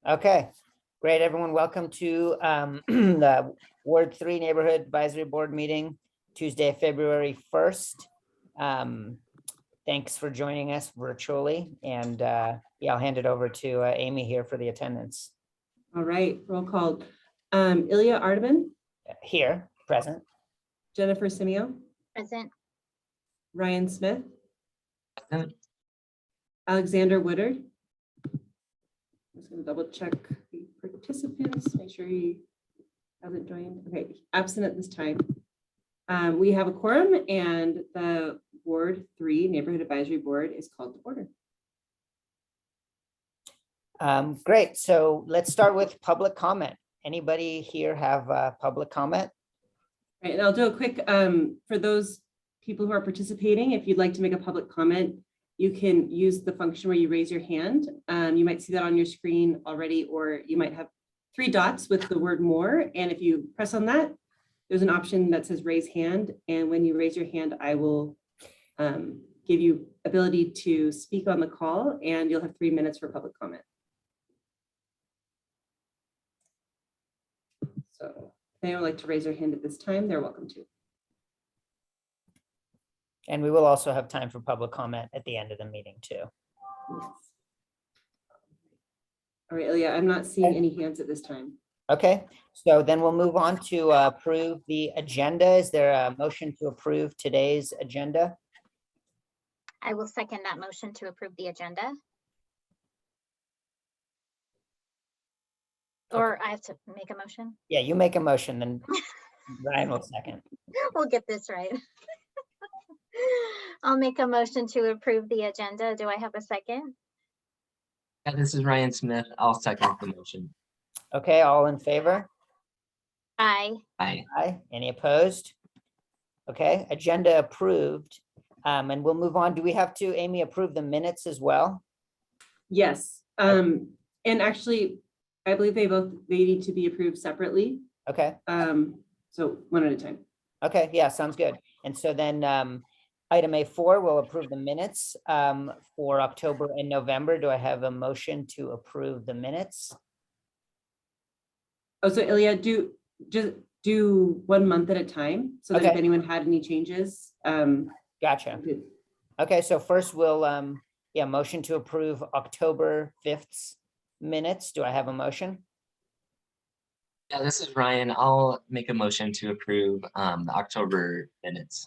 Okay, great, everyone. Welcome to the Ward 3 Neighborhood Advisory Board meeting, Tuesday, February 1st. Thanks for joining us virtually. And yeah, I'll hand it over to Amy here for the attendance. All right, roll call. Ilya Ardeman. Here, present. Jennifer Simeo. Present. Ryan Smith. Present. Alexander Woodard. I'm just going to double check the participants, make sure he hasn't joined. Okay, absent at this time. We have a quorum and the Ward 3 Neighborhood Advisory Board is called to order. Great, so let's start with public comment. Anybody here have public comment? Right, and I'll do a quick, for those people who are participating, if you'd like to make a public comment, you can use the function where you raise your hand. You might see that on your screen already, or you might have 3 dots with the word more. And if you press on that, there's an option that says raise hand. And when you raise your hand, I will give you ability to speak on the call, and you'll have 3 minutes for public comment. So if anyone would like to raise their hand at this time, they're welcome to. And we will also have time for public comment at the end of the meeting too. Yes. All right, Ilya, I'm not seeing any hands at this time. Okay, so then we'll move on to approve the agenda. Is there a motion to approve today's agenda? I will second that motion to approve the agenda. Or I have to make a motion. Yeah, you make a motion, then Ryan will second. We'll get this right. I'll make a motion to approve the agenda. Do I have a second? Yeah, this is Ryan Smith. I'll second the motion. Okay, all in favor? Aye. Aye. Aye. Any opposed? Okay, agenda approved. And we'll move on. Do we have to, Amy, approve the minutes as well? Yes, and actually, I believe they need to be approved separately. Okay, So one at a time. okay, yeah, sounds good. And so then item A4, we'll approve the minutes for October and November. Do I have a motion to approve the minutes? Oh, so Ilya, just do 1 month at a time, so that if Okay. anyone had any changes. Gotcha. Okay, so first we'll, yeah, motion to approve October 5th's minutes. Do I have a motion? Yeah, this is Ryan. I'll make a motion to approve the October minutes.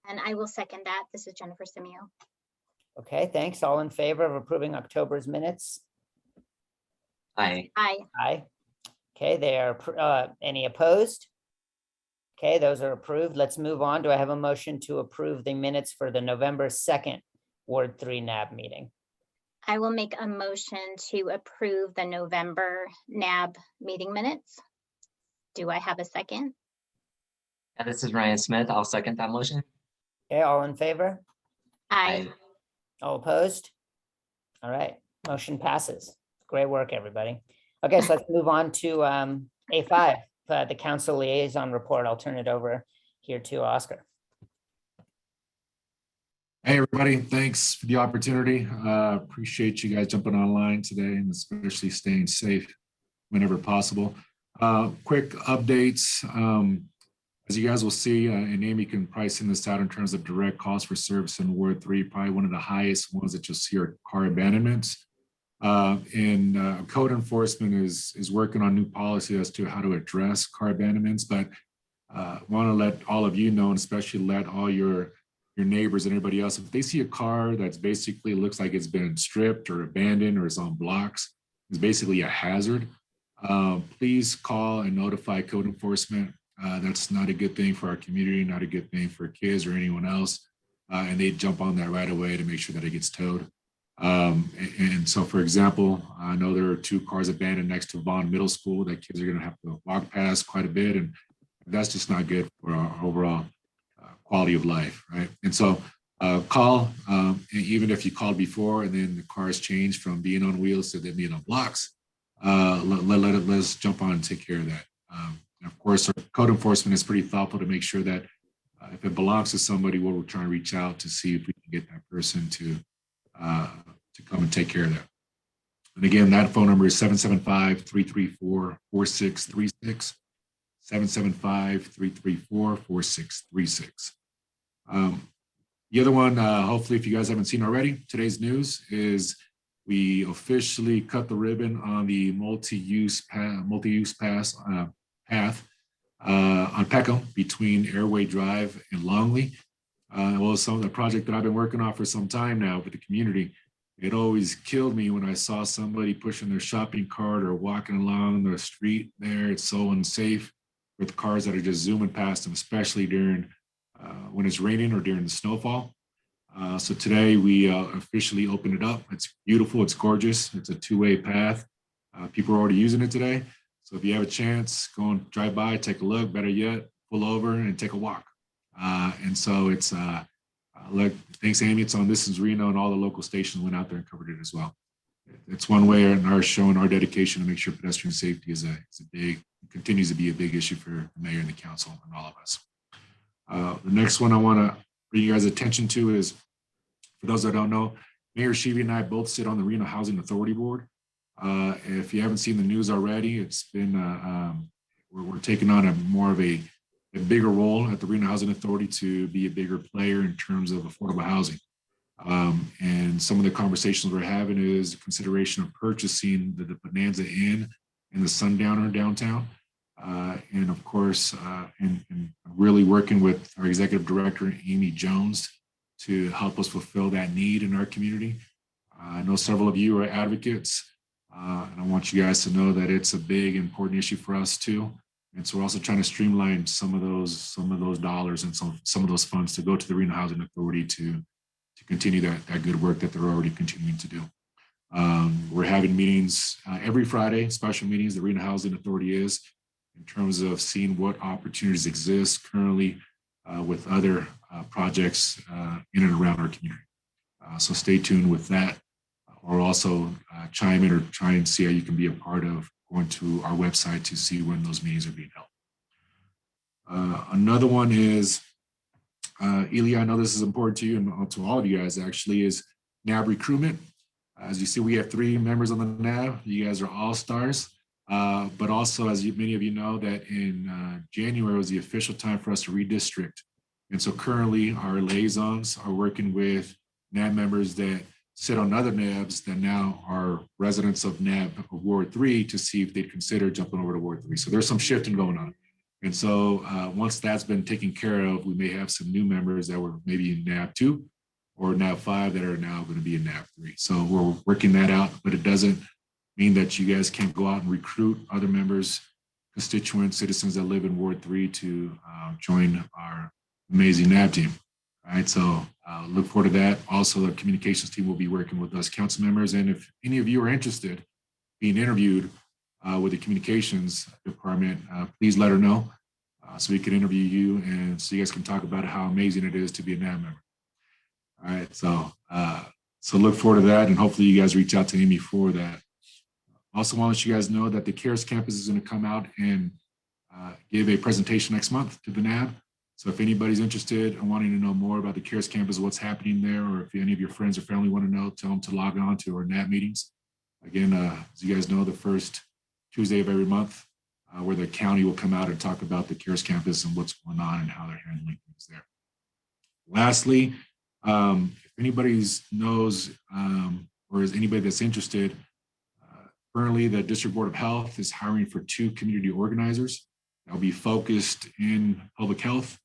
And I will second that. This is Jennifer Simeo. Okay, thanks. All in favor of approving October's minutes? Aye. Aye. Aye. Okay, they are, any opposed? Okay, those are approved. Let's move on. Do I have a motion to approve the minutes for the November 2nd Ward 3 NAB meeting? I will make a motion to approve the November NAB meeting minutes. Do I have a second? Yeah, this is Ryan Smith. I'll second that motion. Okay, all in favor? Aye. All opposed? All right, motion passes. Great work, everybody. Okay, so let's move on to A5, the council liaison report. I'll turn it over here to Oscar. Hey, everybody. Thanks for the opportunity. Appreciate you guys jumping online today and especially staying safe whenever possible. Quick updates. As you guys will see, and Amy can probably send this out in terms of direct costs for service in Ward 3, probably one of the highest ones that you'll see are car abandonments. And code enforcement is working on new policy as to how to address car abandonments, but want to let all of you know, and especially let all your neighbors and everybody else, if they see a car that's basically looks like it's been stripped or abandoned or is on blocks, is basically a hazard, please call and notify code enforcement. That's not a good thing for our community, not a good thing for kids or anyone else. And they jump on that right away to make sure that it gets towed. And so, for example, I know there are 2 cars abandoned next to Vaughn Middle School that kids are going to have to walk past quite a bit. And that's just not good for our overall quality of life, right? And so call, even if you called before and then the cars changed from being on wheels to them being on blocks, let's jump on and take care of that. And of course, our code enforcement is pretty thoughtful to make sure that if it belongs to somebody, we'll try and reach out to see if we can get that person to to come and take care of that. And again, that phone number is 775-334-4636, 775-334-4636. The other one, hopefully, if you guys haven't seen already, today's news is we officially cut the ribbon on the multi-use path on Peckham between Airway Drive and Longley. Well, some of the project that I've been working on for some time now with the community. It always killed me when I saw somebody pushing their shopping cart or walking along the street there. It's so unsafe with cars that are just zooming past them, especially during when it's raining or during the snowfall. So today we officially opened it up. It's beautiful, it's gorgeous. It's a two-way path. People are already using it today. So if you have a chance, go and drive by, take a look, better yet, pull over and take a walk. And so it's, look, thanks Amy, it's on This Is Reno, and all the local stations went out there and covered it as well. It's one way in our showing our dedication to make sure pedestrian safety is a big, continues to be a big issue for the mayor and the council and all of us. The next one I want to bring you guys' attention to is, for those that don't know, Mayor Sheevy and I both sit on the Reno Housing Authority Board. If you haven't seen the news already, it's been, we're taking on more of a bigger role at the Reno Housing Authority to be a bigger player in terms of affordable housing. And some of the conversations we're having is consideration of purchasing the Bonanza Inn and the Sundowner downtown. And of course, and really working with our executive director, Amy Jones, to help us fulfill that need in our community. I know several of you are advocates, and I want you guys to know that it's a big, important issue for us too. And so we're also trying to streamline some of those dollars and some of those funds to go to the Reno Housing Authority to continue that good work that they're already continuing to do. We're having meetings every Friday, special meetings, the Reno Housing Authority is, in terms of seeing what opportunities exist currently with other projects in and around our community. So stay tuned with that, or also chime in or try and see how you can be a part of going to our website to see when those meetings are being held. Another one is, Eli, I know this is important to you and to all of you guys actually, is NAB recruitment. As you see, we have 3 members on the NAB. You guys are all stars. But also, as many of you know, that in January was the official time for us to redistrict. And so currently our liaisons are working with NAB members that sit on other NABs that now are residents of NAB of Ward 3 to see if they'd consider jumping over to Ward 3. So there's some shifting going on. And so once that's been taken care of, we may have some new members that were maybe in NAB 2 or NAB 5 that are now going to be in NAB 3. So we're working that out, but it doesn't mean that you guys can't go out and recruit other members, constituents, citizens that live in Ward 3 to join our amazing NAB team. All right, so look forward to that. Also, the communications team will be working with us council members. And if any of you are interested being interviewed with the communications department, please let her know so we can interview you and so you guys can talk about how amazing it is to be a NAB member. All right, so look forward to that, and hopefully you guys reach out to Amy for that. Also want to let you guys know that the CARES campus is going to come out and give a presentation next month to the NAB. So if anybody's interested and wanting to know more about the CARES campus, what's happening there, or if any of your friends or family want to know, tell them to log on to our NAB meetings. Again, as you guys know, the first Tuesday of every month, where the county will come out and talk about the CARES campus and what's going on and how they're handling things there. Lastly, if anybody knows or is anybody that's interested, currently the District Board of Health is hiring for 2 community organizers that will be focused in public health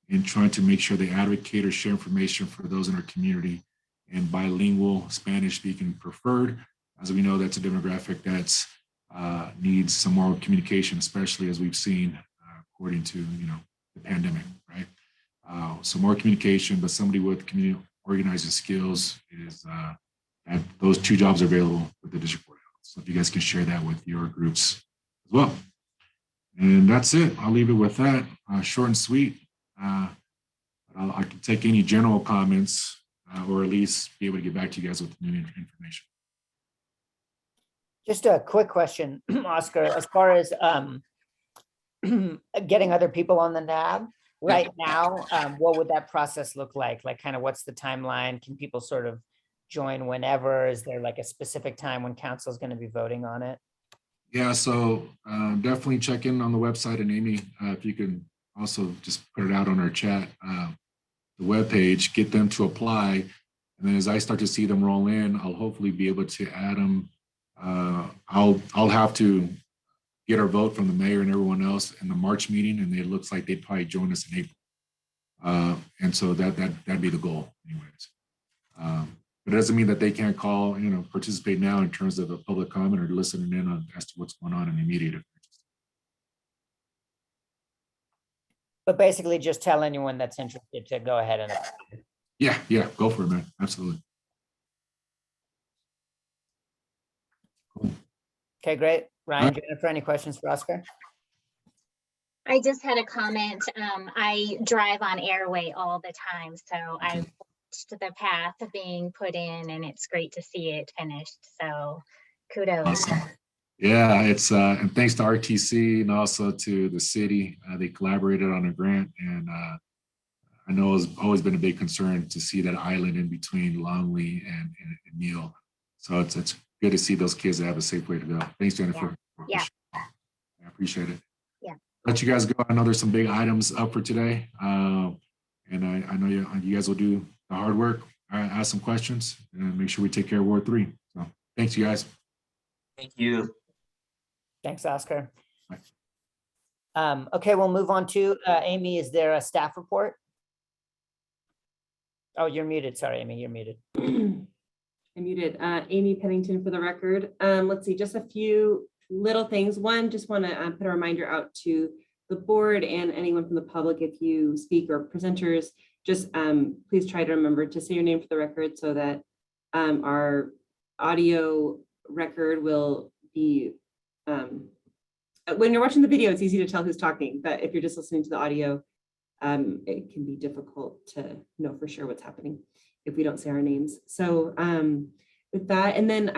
and trying to make sure they advocate or share information for those in our community in bilingual Spanish speaking preferred. As we know, that's a demographic that's needs some more communication, especially as we've seen according to the pandemic, right? So more communication, but somebody with community organizing skills is those 2 jobs are available with the District Board of Health. So if you guys can share that with your groups as well. And that's it. I'll leave it with that. Short and sweet. I can take any general comments or at least be able to get back to you guys with new information. Just a quick question, Oscar, as far as getting other people on the NAB right now, what would that process look like? Like kind of what's the timeline? Can people sort of join whenever? Is there like a specific time when council is going to be voting on it? Yeah, so definitely check in on the website, and Amy, if you can also just put it out on our chat, the webpage, get them to apply. And then as I start to see them roll in, I'll hopefully be able to add them. I'll have to get our vote from the mayor and everyone else in the March meeting, and it looks like they'd probably join us in April. And so that'd be the goal anyways. But it doesn't mean that they can't call, participate now in terms of a public comment or listening in on as to what's going on in the immediate. But basically just tell anyone that's interested to go ahead and apply. Yeah, go for it, man. Absolutely. Cool. Okay, great. Ryan, Jennifer, any questions for Oscar? I just had a comment. I drive on Airway all the time, so I watched the path being put in, and it's great to see it finished. So kudos. Awesome. Yeah, it's and thanks to RTC and also to the city. They collaborated on a grant, and I know it's always been a big concern to see that island in between Longley and Neal. So it's good to see those kids that have a safe way to go. Thanks, Jennifer. Yeah. I appreciate it. Yeah. Let you guys go. I know there's some big items up for today. And I know you guys will do the hard work, ask some questions, and make sure we take care of Ward 3. So thanks, you guys. Thank you. Thanks, Oscar. Bye. Okay, we'll move on to Amy. Is there a staff report? Oh, you're muted. Sorry, Amy, you're muted. I'm muted. Amy Pennington for the record. Let's see, just a few little things. One, just want to put a reminder out to the board and anyone from the public, if you speak or presenters, just please try to remember to say your name for the record so that our audio record will be, when you're watching the video, it's easy to tell who's talking, but if you're just listening to the audio, it can be difficult to know for sure what's happening if we don't say our names. So with that, and then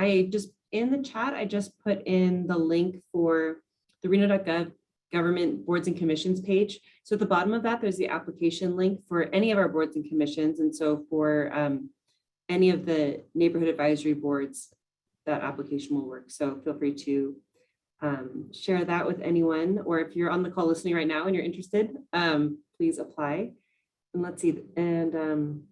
in the chat, I just put in the link for the Reno.gov government boards and commissions page. So at the bottom of that, there's the application link for any of our boards and commissions. And so for any of the neighborhood advisory boards, that application will work. So feel free to share that with anyone, or if you're on the call listening right now and you're interested, please apply. And let's see, and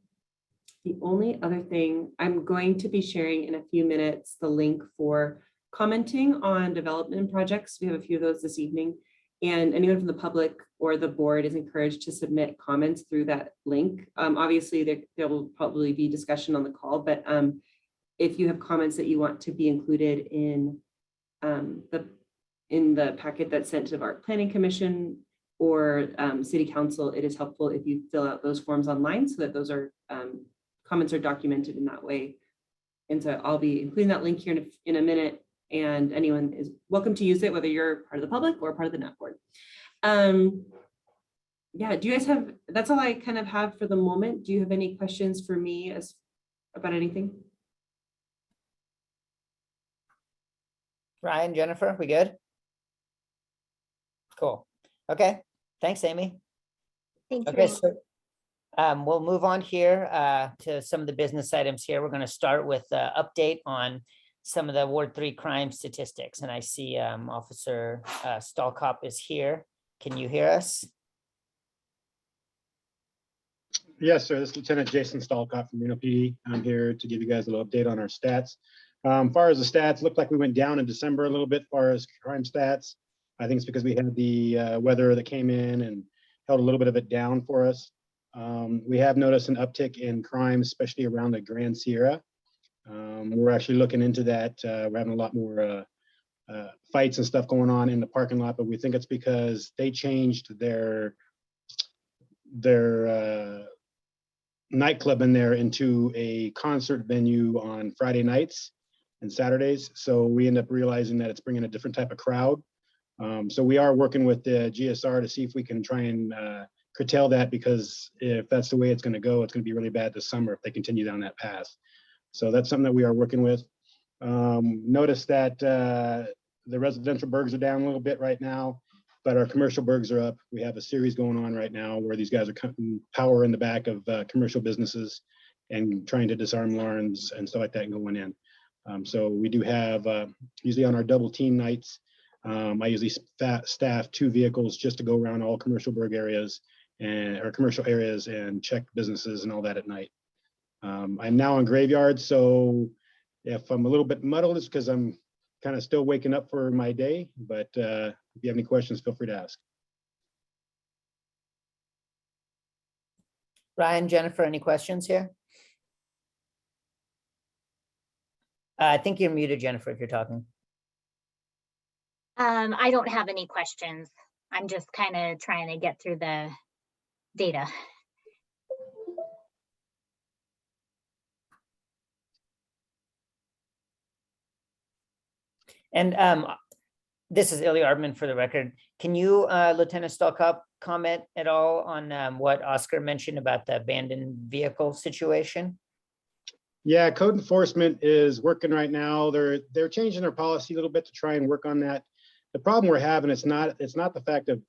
the only other thing, I'm going to be sharing in a few minutes the link for commenting on development projects. We have a few of those this evening, and anyone from the public or the board is encouraged to submit comments through that link. Obviously, there will probably be discussion on the call, but if you have comments that you want to be included in the packet that's sent to our planning commission or city council, it is helpful if you fill out those forms online so that those are comments are documented in that way. And so I'll be including that link here in a minute, and anyone is welcome to use it, whether you're part of the public or part of the NAP board. Yeah, do you guys have, that's all I kind of have for the moment. Do you have any questions for me about anything? Ryan, Jennifer, we good? Cool. Okay, thanks, Amy. Thank you. Okay, so we'll move on here to some of the business items here. We're going to start with an update on some of the Ward 3 crime statistics. And I see Officer Stalkop is here. Can you hear us? Yes, sir. This is Lieutenant Jason Stalkop from Reno PD. I'm here to give you guys a little update on our stats. As far as the stats, looked like we went down in December a little bit as far as crime stats. I think it's because we had the weather that came in and held a little bit of it down for us. We have noticed an uptick in crime, especially around the Grand Sierra. We're actually looking into that. We're having a lot more fights and stuff going on in the parking lot, but we think it's because they changed their nightclub in there into a concert venue on Friday nights and Saturdays. So we end up realizing that it's bringing a different type of crowd. So we are working with the GSR to see if we can try and curtail that, because if that's the way it's going to go, it's going to be really bad this summer if they continue down that path. So that's something that we are working with. Notice that the residential burgs are down a little bit right now, but our commercial burgs are up. We have a series going on right now where these guys are cutting power in the back of commercial businesses and trying to disarm alarms and stuff like that going in. So we do have, usually on our double team nights, I usually staff 2 vehicles just to go around all commercial burg areas or commercial areas and check businesses and all that at night. I'm now in graveyard, so if I'm a little bit muddled, it's because I'm kind of still waking up for my day, but if you have any questions, feel free to ask. Ryan, Jennifer, any questions here? I think you're muted, Jennifer, if you're talking. I don't have any questions. I'm just kind of trying to get through the data. And this is Ilya Ardman for the record. Can you, Lieutenant Stalkop, comment at all on what Oscar mentioned about the abandoned vehicle situation? Yeah, code enforcement is working right now. They're changing their policy a little bit to try and work on that. The problem we're having, it's not the fact of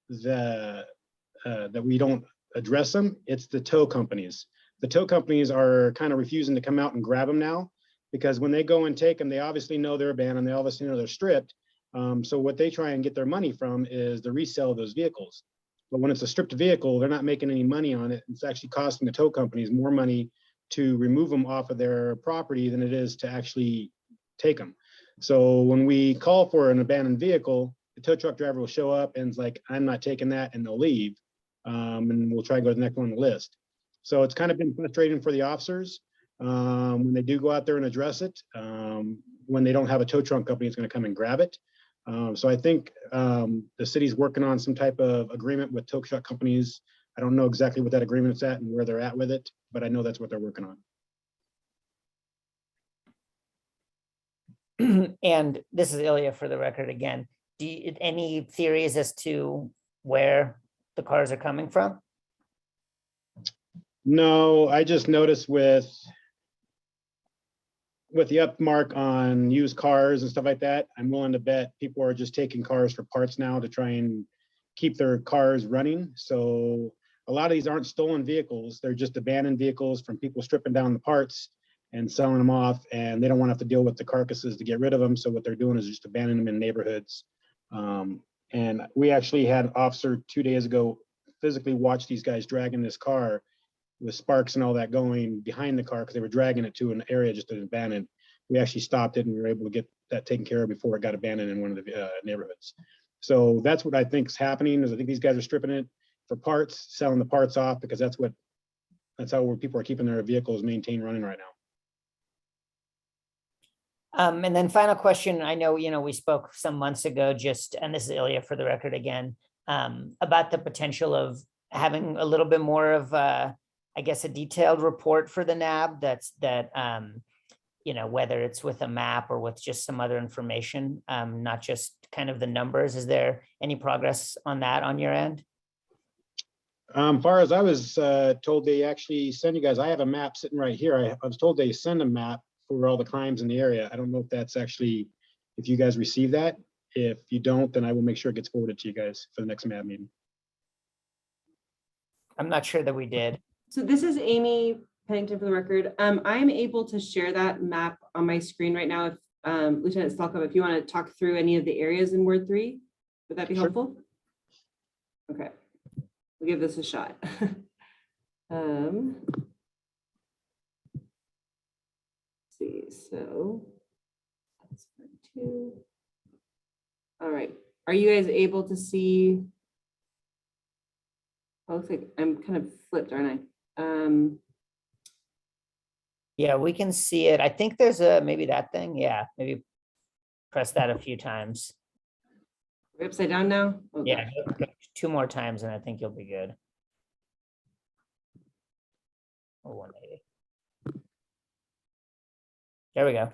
that we don't address them, it's the tow companies. The tow companies are kind of refusing to come out and grab them now, because when they go and take them, they obviously know they're abandoned, they obviously know they're stripped. So what they try and get their money from is the resale of those vehicles. But when it's a stripped vehicle, they're not making any money on it. It's actually costing the tow companies more money to remove them off of their property than it is to actually take them. So when we call for an abandoned vehicle, the tow truck driver will show up and it's like, I'm not taking that, and they'll leave. And we'll try to go to the next one on the list. So it's kind of been frustrating for the officers when they do go out there and address it. When they don't have a tow truck company, it's going to come and grab it. So I think the city's working on some type of agreement with tow truck companies. I don't know exactly what that agreement is at and where they're at with it, but I know that's what they're working on. And this is Ilya for the record again. Any theories as to where the cars are coming from? No, I just noticed with the upmark on used cars and stuff like that, I'm willing to bet people are just taking cars for parts now to try and keep their cars running. So a lot of these aren't stolen vehicles. They're just abandoned vehicles from people stripping down the parts and selling them off, and they don't want to have to deal with the carcasses to get rid of them. So what they're doing is just abandoning them in neighborhoods. And we actually had an officer 2 days ago physically watch these guys dragging this car with sparks and all that going behind the car because they were dragging it to an area just abandoned. We actually stopped it and we were able to get that taken care of before it got abandoned in one of the neighborhoods. So that's what I think is happening, is I think these guys are stripping it for parts, selling the parts off, because that's how people are keeping their vehicles maintained running right now. And then final question, I know, we spoke some months ago and this is Ilya for the record again, about the potential of having a little bit more of, I guess, a detailed report for the NAB whether it's with a map or with just some other information, not just kind of the numbers. Is there any progress on that on your end? Far as I was told, they actually send you guys, I have a map sitting right here. I was told they send a map for all the crimes in the area. I don't know if that's actually, if you guys receive that. If you don't, then I will make sure it gets forwarded to you guys for the next MAB meeting. I'm not sure that we did. So this is Amy Pennington for the record. I'm able to share that map on my screen right now. If Lieutenant Stalkop, if you want to talk through any of the areas in Ward 3, would that be helpful? Okay, we'll give this a shot. See, so that's part 2. All right, are you guys able to see? Oh, looks like I'm kind of flipped, aren't I? Yeah, we can see it. I think there's maybe that thing. Yeah, maybe press that a few times. We're upside down now? Oh, Yeah, 2 more times and I think you'll be good. Or 180. There we go.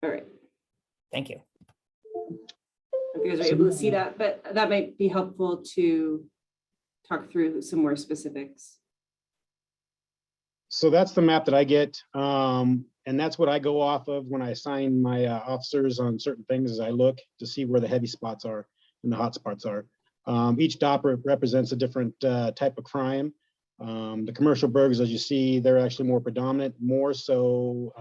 all right. Thank you. If you guys are able to see that, but that might be helpful to talk through some more specifics. So that's the map that I get. And that's what I go off of when I assign my officers on certain things, as I look to see where the heavy spots are and the hot spots are. Each dot represents a different type of crime. The commercial burgers, as you see, they're actually more predominant, more so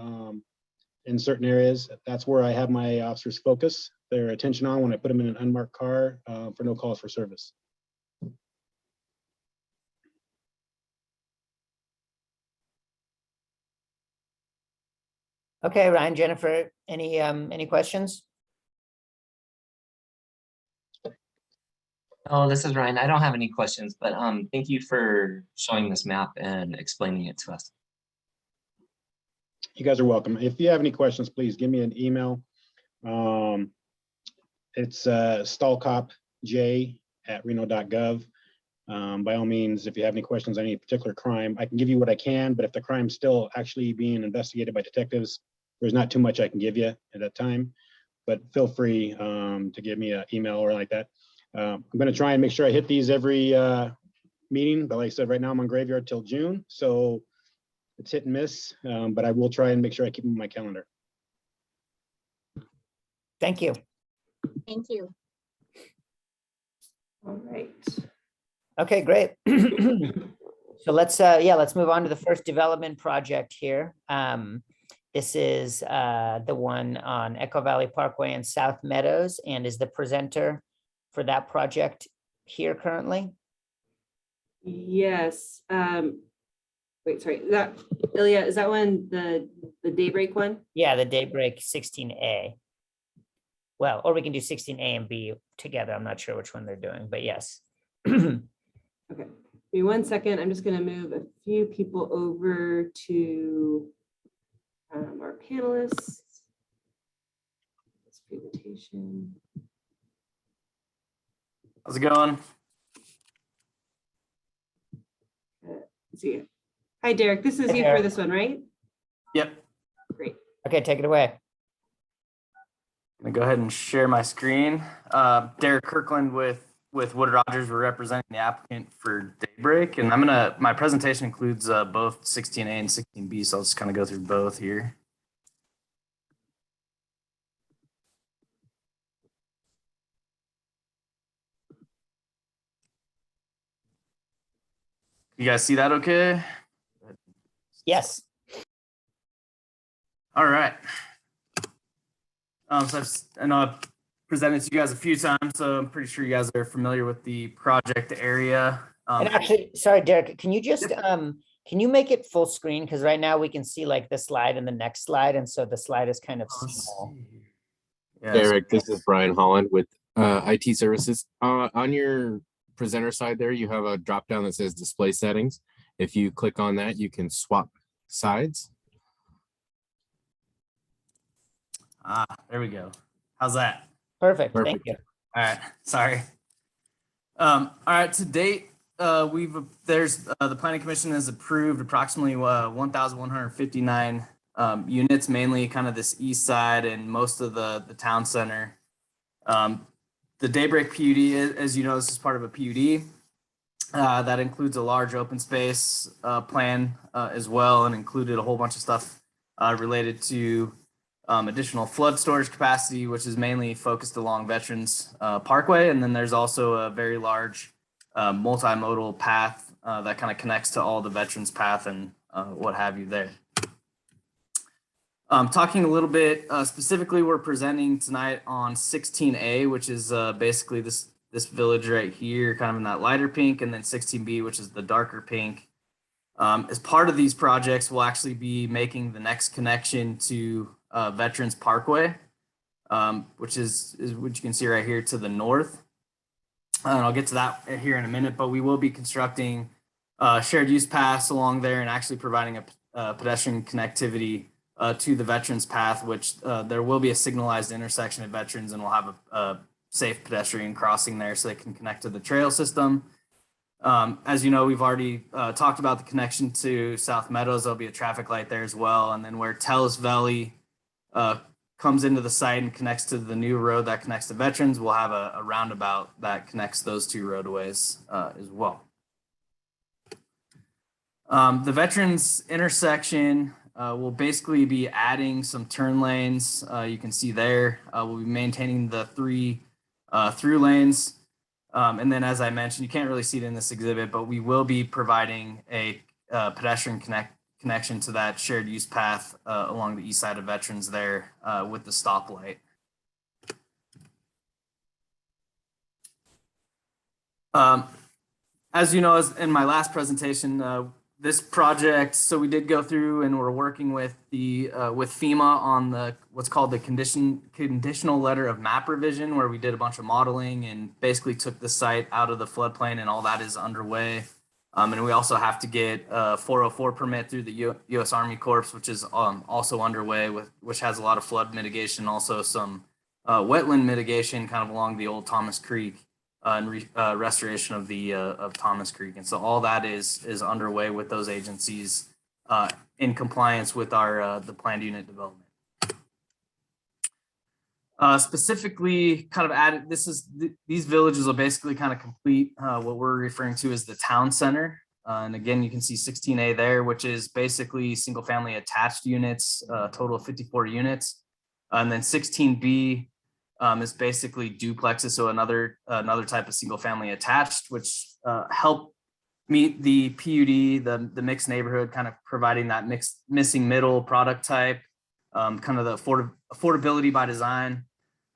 in certain areas. That's where I have my officers focus their attention on when I put them in an unmarked car for no calls for service. Okay, Ryan, Jennifer, any questions? Oh, this is Ryan. I don't have any questions, but thank you for showing this map and explaining it to us. You guys are welcome. If you have any questions, please give me an email. It's stallcopj@reno.gov. By all means, if you have any questions on any particular crime, I can give you what I can, but if the crime's still actually being investigated by detectives, there's not too much I can give you at that time, but feel free to give me an email or like that. I'm going to try and make sure I hit these every meeting, but like I said, right now I'm on graveyard till June, so it's hit and miss, but I will try and make sure I keep them on my calendar. Thank you. Thank you. All right. Okay, great. So let's move on to the first development project here. This is the one on Echo Valley Parkway and South Meadows, and is the presenter for that project here currently? Yes. Wait, sorry. Ilya, is that one the Daybreak one? Yeah, the Daybreak 16A. Well, or we can do 16A and B together. I'm not sure which one they're doing, but yes. Okay. Give me 1 second. I'm just going to move a few people over to our panelists. This presentation. How's it going? Let's see. Hi, Derek. This is Hi, you Derek. for this one, right? Yep. Great. Okay, take it away. I'm gonna go ahead and share my screen. Derek Kirkland with Wood Rogers. We're representing the applicant for Daybreak, and my presentation includes both 16A and 16B, so I'll just kind of go through both here. You guys see that okay? Yes. All right. So I know I've presented to you guys a few times, so I'm pretty sure you guys are familiar with the project area. And actually, sorry, Derek, can you just, can you make it full screen? Because right now we can see like the slide and the next slide, and so the slide is kind of small. Yeah, Derek, this is Brian Holland with IT Services. On your presenter side there, you have a drop down that says display settings. If you click on that, you can swap sides. there we go. How's that? Perfect, thank Perfect. you. All right, sorry. All right, to date, the Planning Commission has approved approximately 1,159 units, mainly kind of this east side and most of the town center. The Daybreak PUD, as you know, this is part of a PUD that includes a large open space plan as well, and included a whole bunch of stuff related to additional flood storage capacity, which is mainly focused along Veterans Parkway. And then there's also a very large multimodal path that kind of connects to all the Veterans Path and what have you there. Talking a little bit specifically, we're presenting tonight on 16A, which is basically this village right here, kind of in that lighter pink, and then 16B, which is the darker pink. As part of these projects, we'll actually be making the next connection to Veterans Parkway, which is what you can see right here to the north. And I'll get to that here in a minute, but we will be constructing shared use paths along there and actually providing a pedestrian connectivity to the Veterans Path, which there will be a signalized intersection at Veterans, and we'll have a safe pedestrian crossing there so they can connect to the trail system. As you know, we've already talked about the connection to South Meadows. There'll be a traffic light there as well. And then where Tellis Valley comes into the site and connects to the new road that connects to Veterans, we'll have a roundabout that connects those two roadways as well. The Veterans intersection will basically be adding some turn lanes. You can see there, we'll be maintaining the 3 through lanes. And then, as I mentioned, you can't really see it in this exhibit, but we will be providing a pedestrian connection to that shared use path along the east side of Veterans there with the stoplight. As you know, as in my last presentation, this project, so we did go through and we're working with the with FEMA on the what's called the conditional letter of map revision, where we did a bunch of modeling and basically took the site out of the floodplain, and all that is underway. And we also have to get a 404 permit through the U.S. Army Corps, which is also underway, which has a lot of flood mitigation, also some wetland mitigation kind of along the old Thomas Creek. And restoration of the of Thomas Creek, and so all that is underway with those agencies in compliance with our the planned unit development. Specifically, kind of added, these villages will basically kind of complete what we're referring to as the town center. And again, you can see 16A there, which is basically single family attached units, total of 54 units, and then 16B. Is basically duplexes, so another type of single family attached, which help meet the PUD, the mixed neighborhood, kind of providing that missing middle product type, kind of the affordability by design.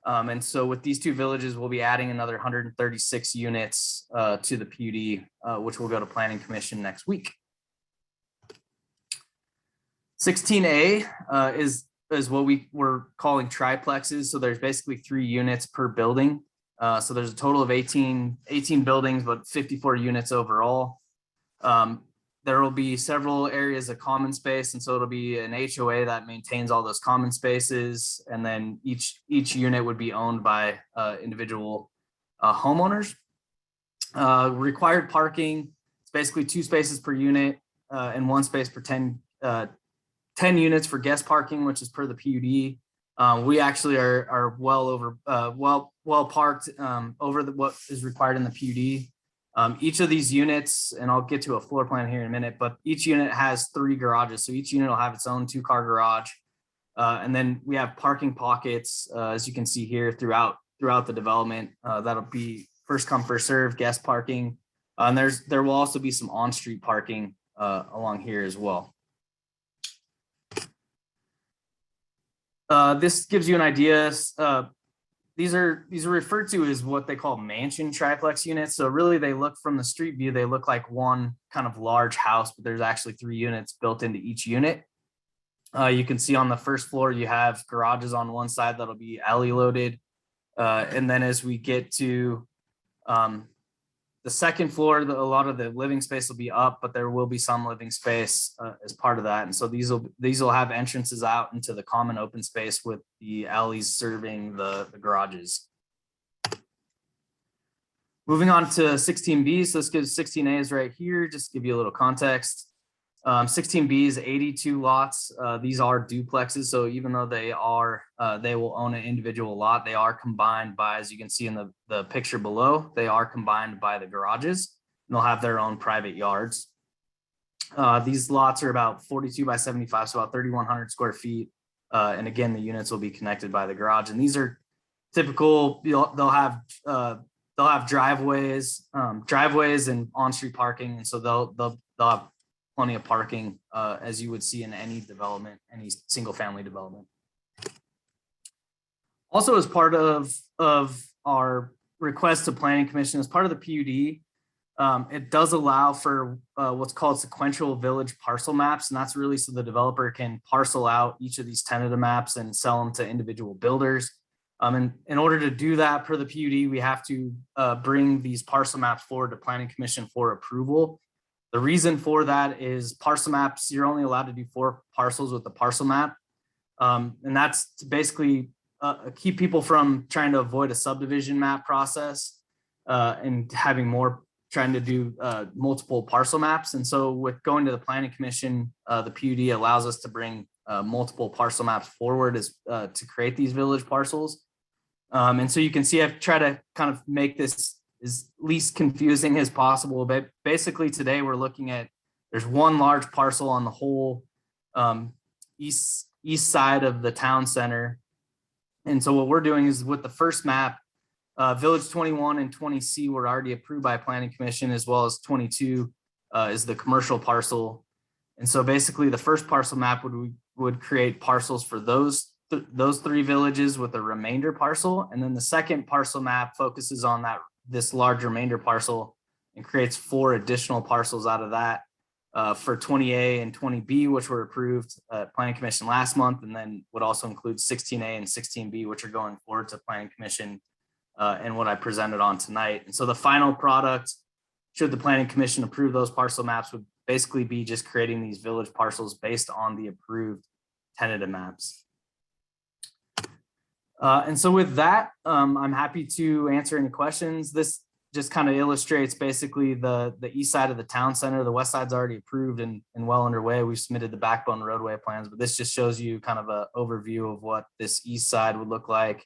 And so with these two villages, we'll be adding another 136 units to the PUD, which will go to Planning Commission next week. 16A is what we're calling triplexes. So there's basically 3 units per building. So there's a total of 18 buildings, but 54 units overall. There will be several areas of common space. And so it'll be an HOA that maintains all those common spaces. And then each unit would be owned by individual homeowners. Required parking, it's basically 2 spaces per unit and 1 space per 10 units for guest parking, which is per the PUD. We actually are well parked over what is required in the PUD. Each of these units, and I'll get to a floor plan here in a minute, but each unit has 3 garages. So each unit will have its own 2-car garage. And then we have parking pockets, as you can see here throughout the development. That'll be first come, first serve guest parking. And there will also be some on-street parking along here as well. This gives you an idea. These are referred to as what they call mansion triplex units. So really they look from the street view, they look like one kind of large house, but there's actually 3 units built into each unit. You can see on the first floor, you have garages on one side that'll be alley loaded. And then as we get to the second floor, a lot of the living space will be up, but there will be some living space as part of that. And so these will have entrances out into the common open space with the alleys serving the garages. Moving on to 16B, so this gives 16A is right here, just to give you a little context. 16B is 82 lots. These are duplexes, so even though they will own an individual lot, they are combined by, as you can see in the picture below, they are combined by the garages. And they'll have their own private yards. These lots are about 42 by 75, so about 3,100 square feet. And again, the units will be connected by the garage. And these are typical. They'll have driveways and on-street parking, and so they'll have plenty of parking, as you would see in any development, any single family development. Also, as part of our request to Planning Commission, as part of the PUD, it does allow for what's called sequential village parcel maps. And that's really so the developer can parcel out each of these tentative maps and sell them to individual builders. And in order to do that per the PUD, we have to bring these parcel maps forward to Planning Commission for approval. The reason for that is parcel maps, you're only allowed to do 4 parcels with the parcel map. And that's to basically keep people from trying to avoid a subdivision map process and having trying to do multiple parcel maps. And so with going to the Planning Commission, the PUD allows us to bring multiple parcel maps forward to create these village parcels. And so you can see I've tried to kind of make this as least confusing as possible, but basically today we're looking at, there's one large parcel on the whole east side of the town center. And so what we're doing is with the first map, Village 21 and 20C were already approved by Planning Commission, as well as 22 is the commercial parcel. And so basically the first parcel map would create parcels for those three villages with a remainder parcel. And then the second parcel map focuses on this large remainder parcel and creates 4 additional parcels out of that for 20A and 20B, which were approved at Planning Commission last month, and then would also include 16A and 16B, which are going forward to Planning Commission and what I presented on tonight. And so the final product, should the Planning Commission approve those parcel maps, would basically be just creating these village parcels based on the approved tentative maps. And so with that, I'm happy to answer any questions. This just kind of illustrates basically the east side of the town center. The west side's already approved and well underway. We've submitted the backbone roadway plans, but this just shows you kind of an overview of what this east side would look like.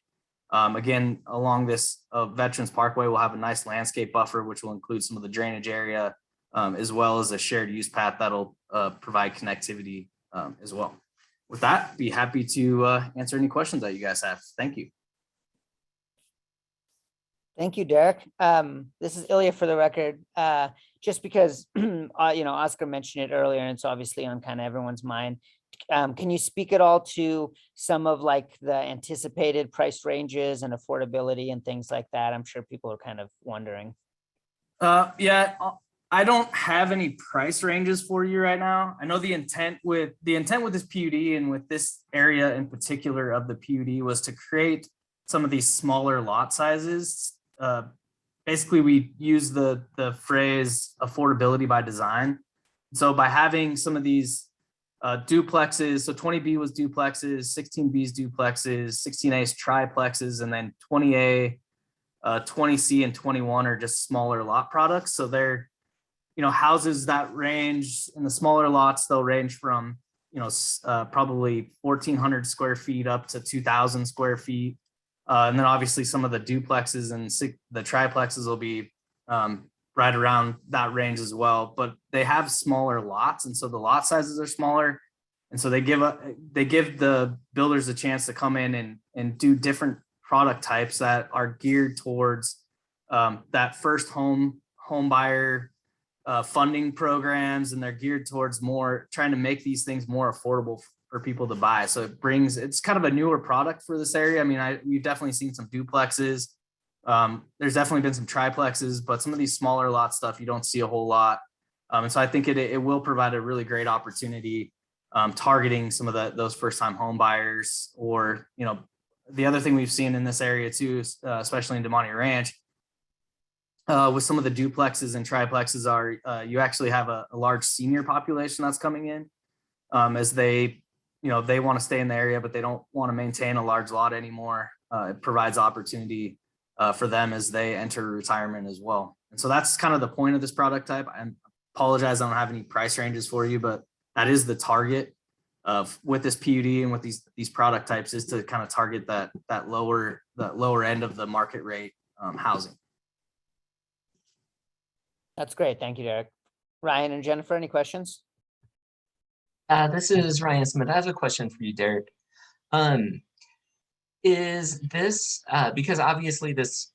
Again, along this Veterans Parkway, we'll have a nice landscape buffer, which will include some of the drainage area, as well as a shared use path that'll provide connectivity as well. With that, be happy to answer any questions that you guys have. Thank you. Thank you, Derek. This is Ilya for the record. Just because, Oscar mentioned it earlier, and it's obviously on kind of everyone's mind. Can you speak at all to some of like the anticipated price ranges and affordability and things like that? I'm sure people are kind of wondering. Yeah, I don't have any price ranges for you right now. I know the intent with this PUD and with this area in particular of the PUD was to create some of these smaller lot sizes. Basically, we use the phrase affordability by design. So by having some of these duplexes, so 20B was duplexes, 16B's duplexes, 16A's triplexes, and then 20A, 20C, and 21 are just smaller lot products. So they're, houses that range in the smaller lots, they'll range from, probably 1,400 square feet up to 2,000 square feet. And then obviously some of the duplexes and the triplexes will be right around that range as well, but they have smaller lots, and so the lot sizes are smaller, and so they give the builders a chance to come in and do different product types that are geared towards that first home buyer funding programs, and they're geared towards more trying to make these things more affordable for people to buy. So it's kind of a newer product for this area. I mean, we've definitely seen some duplexes. There's definitely been some triplexes, but some of these smaller lot stuff you don't see a whole lot. And so I think it will provide a really great opportunity targeting some of those first-time home buyers, or, the other thing we've seen in this area too, especially in Demonte Ranch, with some of the duplexes and triplexes are you actually have a large senior population that's coming in as they want to stay in the area, but they don't want to maintain a large lot anymore. It provides opportunity for them as they enter retirement as well. And so that's kind of the point of this product type. I apologize, I don't have any price ranges for you, but that is the target with this PUD and with these product types, is to kind of target that lower end of the market rate housing. That's great. Thank you, Derek. Ryan and Jennifer, any questions? This is Ryan Smith. I have a question for you, Derek. Is this, because obviously this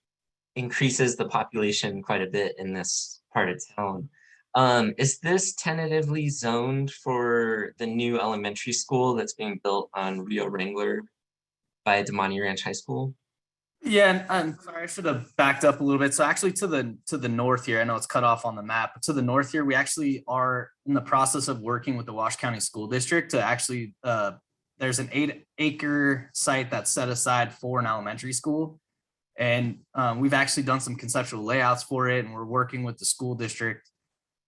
increases the population quite a bit in this part of town, is this tentatively zoned for the new elementary school that's being built on Rio Wrangler by Demonte Ranch High School? Yeah, and I'm sorry, I should have backed up a little bit. So actually to the north here, I know it's cut off on the map, but to the north here, we actually are in the process of working with the Wash County School District to actually, there's an 8-acre site that's set aside for an elementary school. And we've actually done some conceptual layouts for it, and we're working with the school district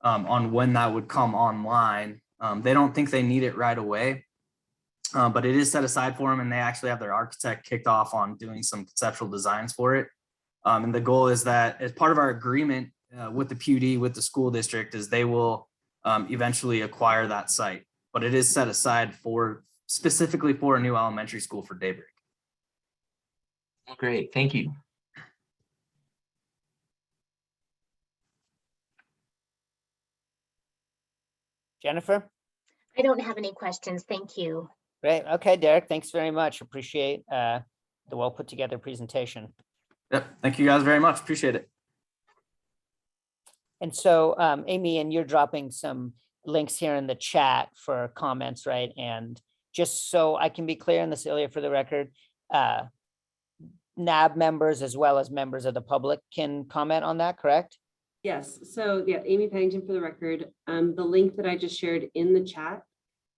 on when that would come online. They don't think they need it right away. But it is set aside for them, and they actually have their architect kicked off on doing some conceptual designs for it. And the goal is that as part of our agreement with the PUD, with the school district, is they will eventually acquire that site. But it is set aside specifically for a new elementary school for Daybreak. Great, thank you. Jennifer? I don't have any questions. Thank you. Great. Okay, Derek, thanks very much. Appreciate the well put together presentation. Yep. Thank you guys very much. Appreciate it. And so, Amy, and you're dropping some links here in the chat for comments, right? And just so I can be clear on this, Ilya, for the record, NAB members as well as members of the public can comment on that, correct? Yes, so yeah, Amy Pennington for the record. The link that I just shared in the chat,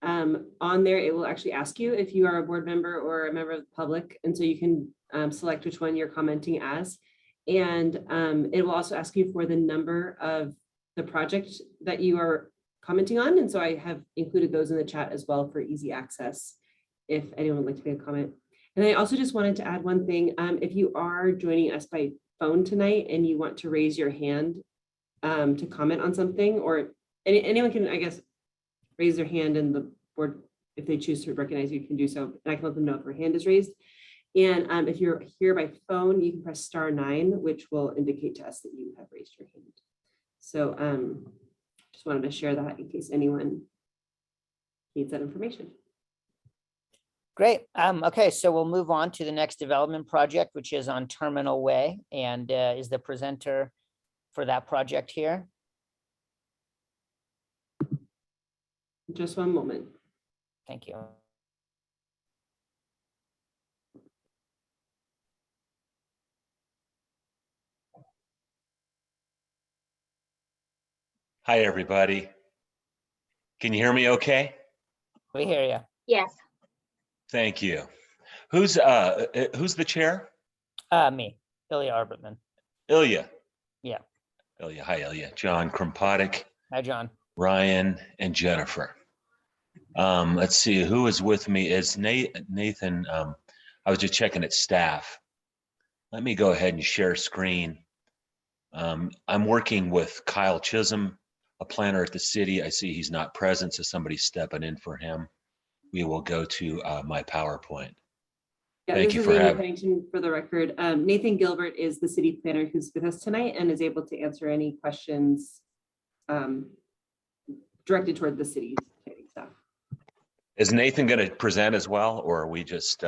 on there, it will actually ask you if you are a board member or a member of the public. And so you can select which one you're commenting as. And it will also ask you for the number of the project that you are commenting on. And so I have included those in the chat as well for easy access if anyone would like to make a comment. And I also just wanted to add one thing. If you are joining us by phone tonight and you want to raise your hand to comment on something, or anyone can, I guess, raise their hand and the board, if they choose to recognize you, can do so. And I can let them know if their hand is raised. And if you're here by phone, you can press *9, which will indicate to us that you have raised your hand. So just wanted to share that in case anyone needs that information. Great. Okay, so we'll move on to the next development project, which is on Terminal Way, and is the presenter for that project here? Just one moment. Thank you. Hi, everybody. Can you hear me okay? We hear you. Yes. Thank you. Who's the chair? Me, Ilya Arbitman. Ilya. Yeah. Ilya. Hi, Ilya. John Krompatic, Hi, John. Ryan, and Jennifer. Let's see who is with me. Is Nathan? I was just checking at staff. Let me go ahead and share screen. I'm working with Kyle Chisholm, a planner at the city. I see he's not present, so somebody's stepping in for him. We will go to my PowerPoint. Yeah, Thank this you is for Amy having. Pennington for the record. Nathan Gilbert is the city planner who's with us tonight and is able to answer any questions directed toward the city staff. Is Nathan going to present as well, or are we just?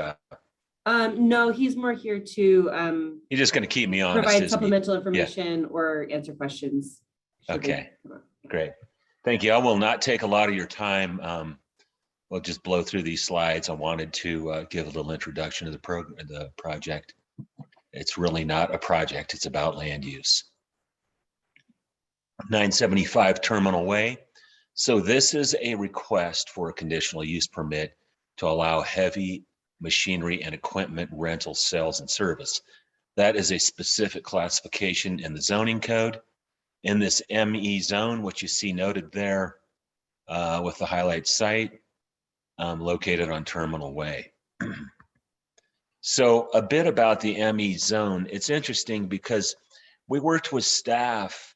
No, he's more here to He's just going to keep me honest. provide isn't he? supplemental information or answer questions. should they Okay. come up. Great. Thank you. I will not take a lot of your time. We'll just blow through these slides. I wanted to give a little introduction to the project. It's really not a project. It's about land use. 975 Terminal Way. So this is a request for a conditional use permit to allow heavy machinery and equipment rental, sales, and service. That is a specific classification in the zoning code. In this ME zone, which you see noted there with the highlight site, located on Terminal Way. So a bit about the ME zone. It's interesting because we worked with staff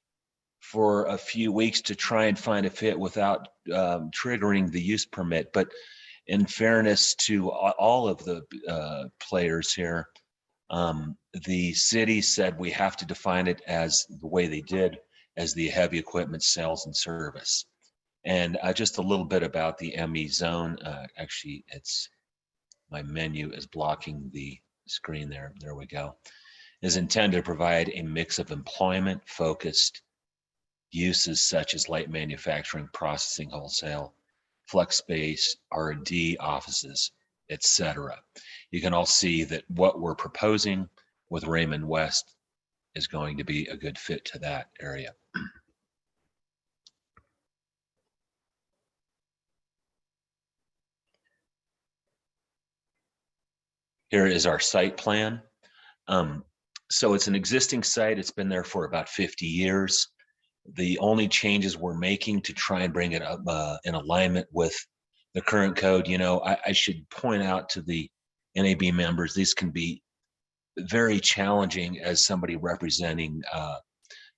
for a few weeks to try and find a fit without triggering the use permit. But in fairness to all of the players here, the city said we have to define it as the way they did, as the heavy equipment sales and service. And just a little bit about the ME zone. Actually, it's my menu is blocking the screen there. There we go. Is intended to provide a mix of employment-focused uses such as light manufacturing, processing, wholesale, flex space, R&D offices, etc. You can all see that what we're proposing with Raymond West is going to be a good fit to that area. Here is our site plan. So it's an existing site. It's been there for about 50 years. The only changes we're making to try and bring it up in alignment with the current code, you know, I should point out to the NAB members, these can be very challenging as somebody representing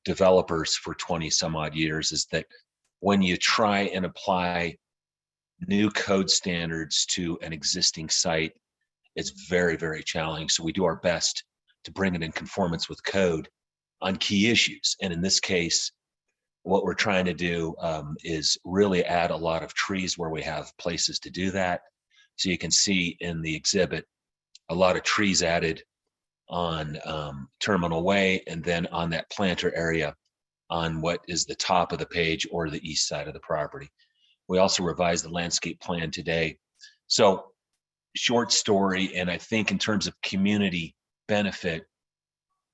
developers for 20 some odd years, is that when you try and apply new code standards to an existing site, it's very, very challenging. So we do our best to bring it in conformance with code on key issues. And in this case, what we're trying to do is really add a lot of trees where we have places to do that. So you can see in the exhibit, a lot of trees added on Terminal Way, and then on that planter area on what is the top of the page or the east side of the property. We also revised the landscape plan today. So short story, and I think in terms of community benefit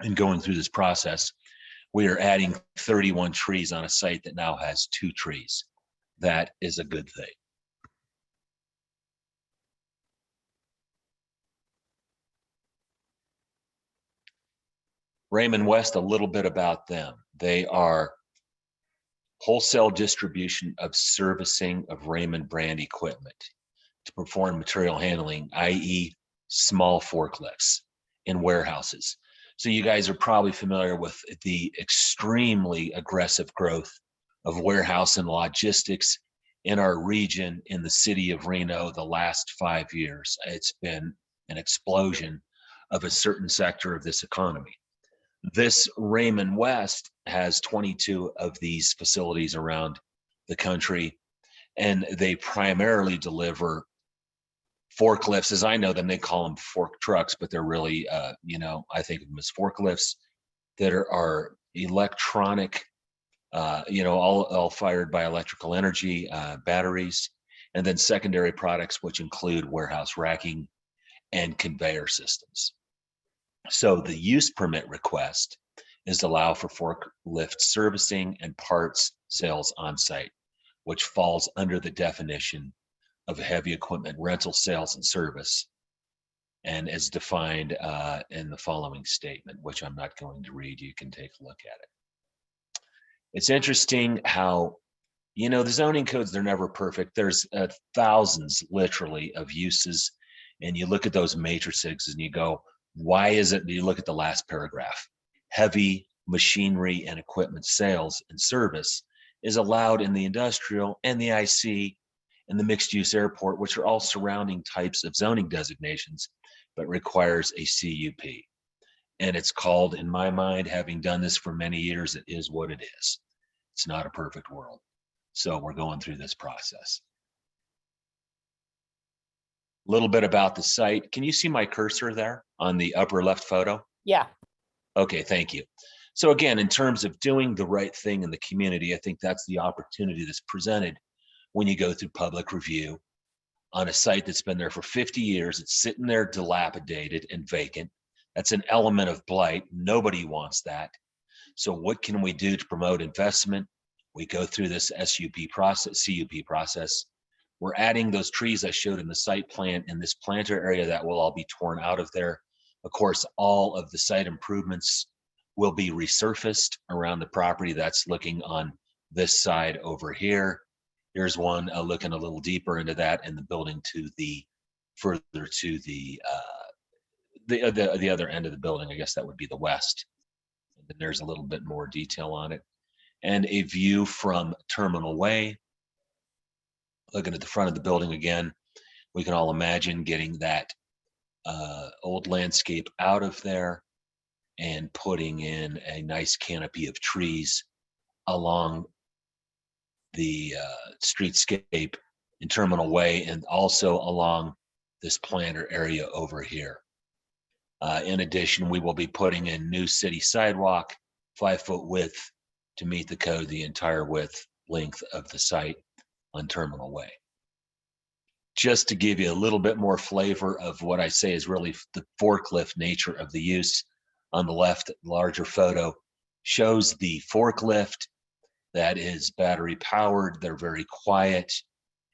in going through this process, we are adding 31 trees on a site that now has 2 trees. That is a good thing. Raymond West, a little bit about them. They are wholesale distribution of servicing of Raymond brand equipment to perform material handling, i.e. small forklifts in warehouses. So you guys are probably familiar with the extremely aggressive growth of warehouse and logistics in our region in the city of Reno the last 5 years. It's been an explosion of a certain sector of this economy. This Raymond West has 22 of these facilities around the country, and they primarily deliver forklifts. As I know them, they call them fork trucks, but they're really, I think of them as forklifts that are electronic, all fired by electrical energy, batteries, and then secondary products, which include warehouse racking and conveyor systems. So the use permit request is to allow for forklift servicing and parts sales on site, which falls under the definition of heavy equipment rental sales and service, and is defined in the following statement, which I'm not going to read. You can take a look at it. It's interesting how, the zoning codes, they're never perfect. There's thousands, literally, of uses, and you look at those matrices and you go, why is it? You look at the last paragraph. Heavy machinery and equipment sales and service is allowed in the industrial and the IC and the mixed use airport, which are all surrounding types of zoning designations, but requires a CUP. And it's called, in my mind, having done this for many years, it is what it is. It's not a perfect world. So we're going through this process. A little bit about the site. Can you see my cursor there on the upper left photo? Yeah. Okay, thank you. So again, in terms of doing the right thing in the community, I think that's the opportunity that's presented when you go through public review on a site that's been there for 50 years. It's sitting there dilapidated and vacant. That's an element of blight. Nobody wants that. So what can we do to promote investment? We go through this CUP process. We're adding those trees I showed in the site plan in this planter area that will all be torn out of there. Of course, all of the site improvements will be resurfaced around the property. That's looking on this side over here. Here's one looking a little deeper into that, and the building to the further to the other end of the building. I guess that would be the west. And then there's a little bit more detail on it, and a view from Terminal Way. Looking at the front of the building again, we can all imagine getting that old landscape out of there and putting in a nice canopy of trees along the streetscape in Terminal Way, and also along this planter area over here. In addition, we will be putting in new city sidewalk, 5-foot width to meet the code, the entire length of the site on Terminal Way. Just to give you a little bit more flavor of what I say is really the forklift nature of the use, on the left, larger photo shows the forklift that is battery powered. They're very quiet,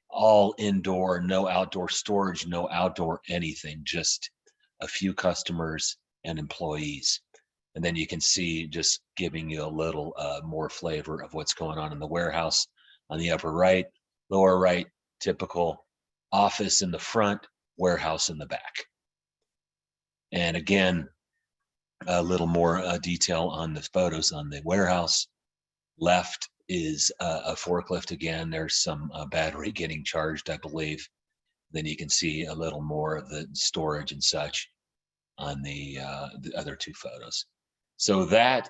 all indoor, no outdoor storage, no outdoor anything, just a few customers and employees. And then you can see, just giving you a little more flavor of what's going on in the warehouse on the upper right. Lower right, typical office in the front, warehouse in the back. And again, a little more detail on the photos on the warehouse. Left is a forklift again. There's some battery getting charged, I believe. Then you can see a little more of the storage and such on the other two photos. So that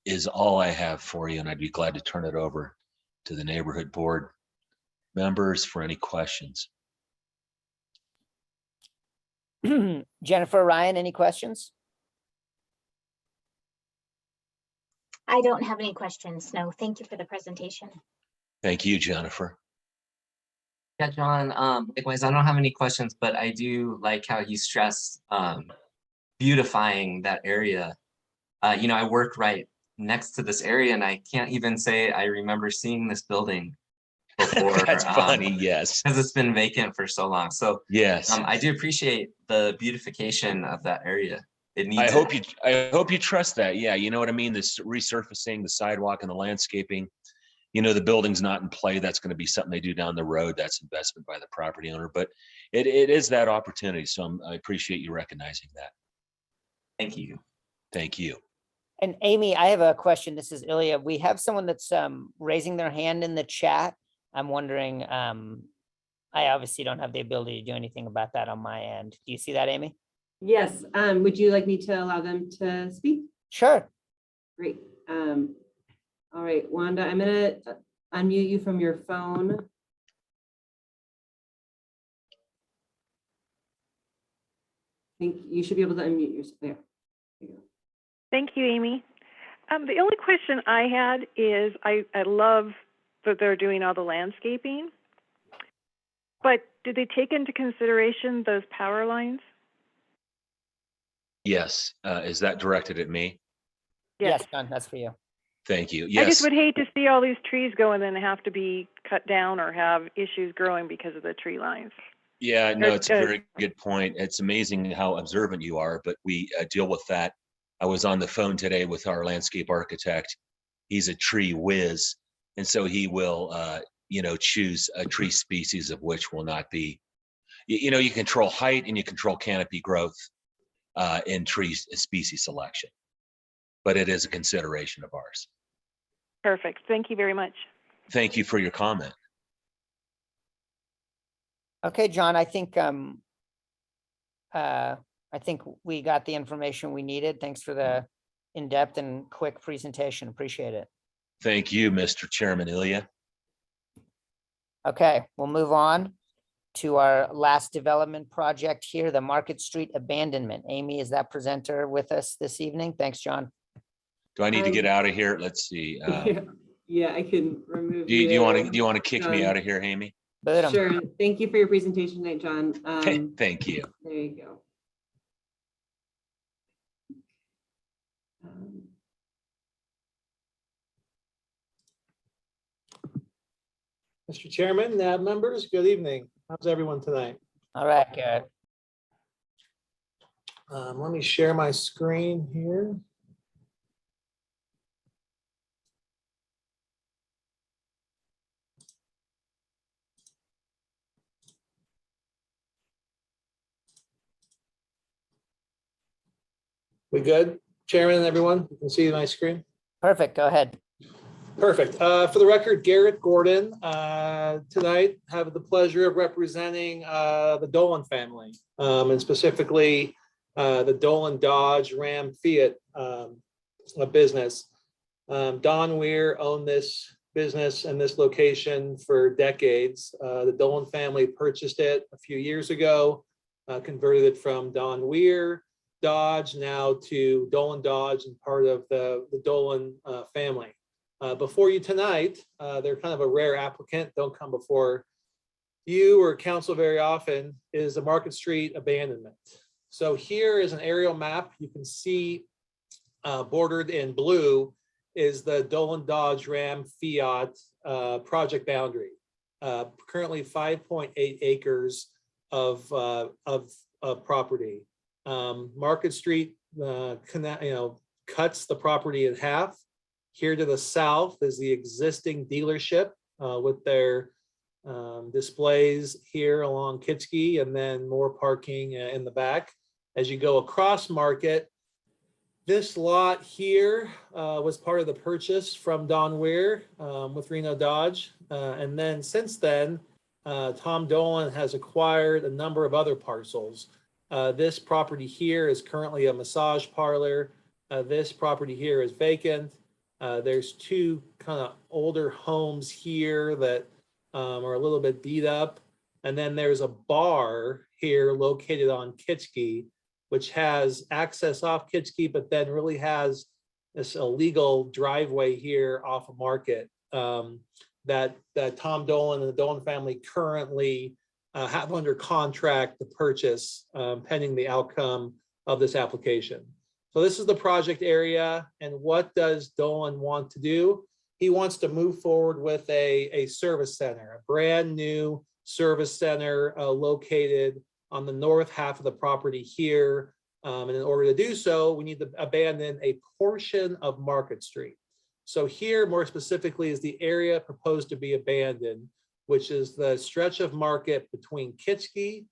is all I have for you, and I'd be glad to turn it over to the neighborhood board members for any questions. Jennifer, Ryan, any questions? I don't have any questions. No, thank you for the presentation. Thank you, Jennifer. Yeah, John, likewise, I don't have any questions, but I do like how you stressed beautifying that area. You know, I work right next to this area and I can't even say I remember seeing this building before. That's funny, yes. Because it's been vacant for so long. So Yes. I do appreciate the beautification of that area. It needs I hope you trust that. Yeah, you know what I mean? This resurfacing, the sidewalk and the landscaping. You know, the building's not in play. That's going to be something they do down the road. That's investment by the property owner, but it is that opportunity. So I appreciate you recognizing that. Thank you. Thank you. And Amy, I have a question. This is Ilya. We have someone that's raising their hand in the chat. I'm wondering, I obviously don't have the ability to do anything about that on my end. Do you see that, Amy? Yes, would you like me to allow them to speak? Sure. Great. All right, Wanda, I'm gonna unmute you from your phone. I think you should be able to unmute yourself there. There you go. Thank you, Amy. The only question I had is I love that they're doing all the landscaping, but did they take into consideration those power lines? Yes. Is that directed at me? Yes, John, that's for you. Thank you. I Yes. just would hate to see all these trees go and then have to be cut down or have issues growing because of the tree lines. Yeah, no, it's a Good. very good point. It's amazing how observant you are, but we deal with that. I was on the phone today with our landscape architect. He's a tree whiz. And so he will, you know, choose a tree species of which will not be, you know, you control height and you control canopy growth in tree species selection. But it is a consideration of ours. Perfect. Thank you very much. Thank you for your comment. Okay, John, I think we got the information we needed. Thanks for the in-depth and quick presentation. Appreciate it. Thank you, Mr. Chairman Ilya. Okay, we'll move on to our last development project here, the Market Street Abandonment. Amy, is that presenter with us this evening? Thanks, John. Do I need to get out of here? Let's see. Yeah, I can remove Do you want to kick me John. out of here, Amy? Boot 'em. Sure. Thank you for your presentation tonight, John. Thank you. There you go. Mr. Chairman, members, good evening. How's everyone tonight? All right, Garrett. Let me share my screen here. We good? Chairman and everyone, you can see my screen? Perfect, go ahead. Perfect. For the record, Garrett Gordon, tonight have the pleasure of representing the Dolan family, and specifically the Dolan Dodge Ram Fiat business. Don Weir owned this business and this location for decades. The Dolan family purchased it a few years ago, converted it from Don Weir Dodge now to Dolan Dodge and part of the Dolan family. Before you tonight, they're kind of a rare applicant, don't come before you or council very often, is a Market Street abandonment. So here is an aerial map. You can see bordered in blue is the Dolan Dodge Ram Fiat project boundary. Currently 5.8 acres of property. Market Street cuts the property in half. Here to the south is the existing dealership with their displays here along Kitski, and then more parking in the back. As you go across Market, this lot here was part of the purchase from Don Weir with Reno Dodge. And then since then, Tom Dolan has acquired a number of other parcels. This property here is currently a massage parlor. This property here is vacant. There's two kind of older homes here that are a little bit beat up. And then there's a bar here located on Kitschke, which has access off Kitschke, but then really has this illegal driveway here off of Market that Tom Dolan and the Dolan family currently have under contract to purchase pending the outcome of this application. So this is the project area. And what does Dolan want to do? He wants to move forward with a service center, a brand new service center located on the north half of the property here. And in order to do so, we need to abandon a portion of Market Street. So here, more specifically, is the area proposed to be abandoned, which is the stretch of Market between Kitschke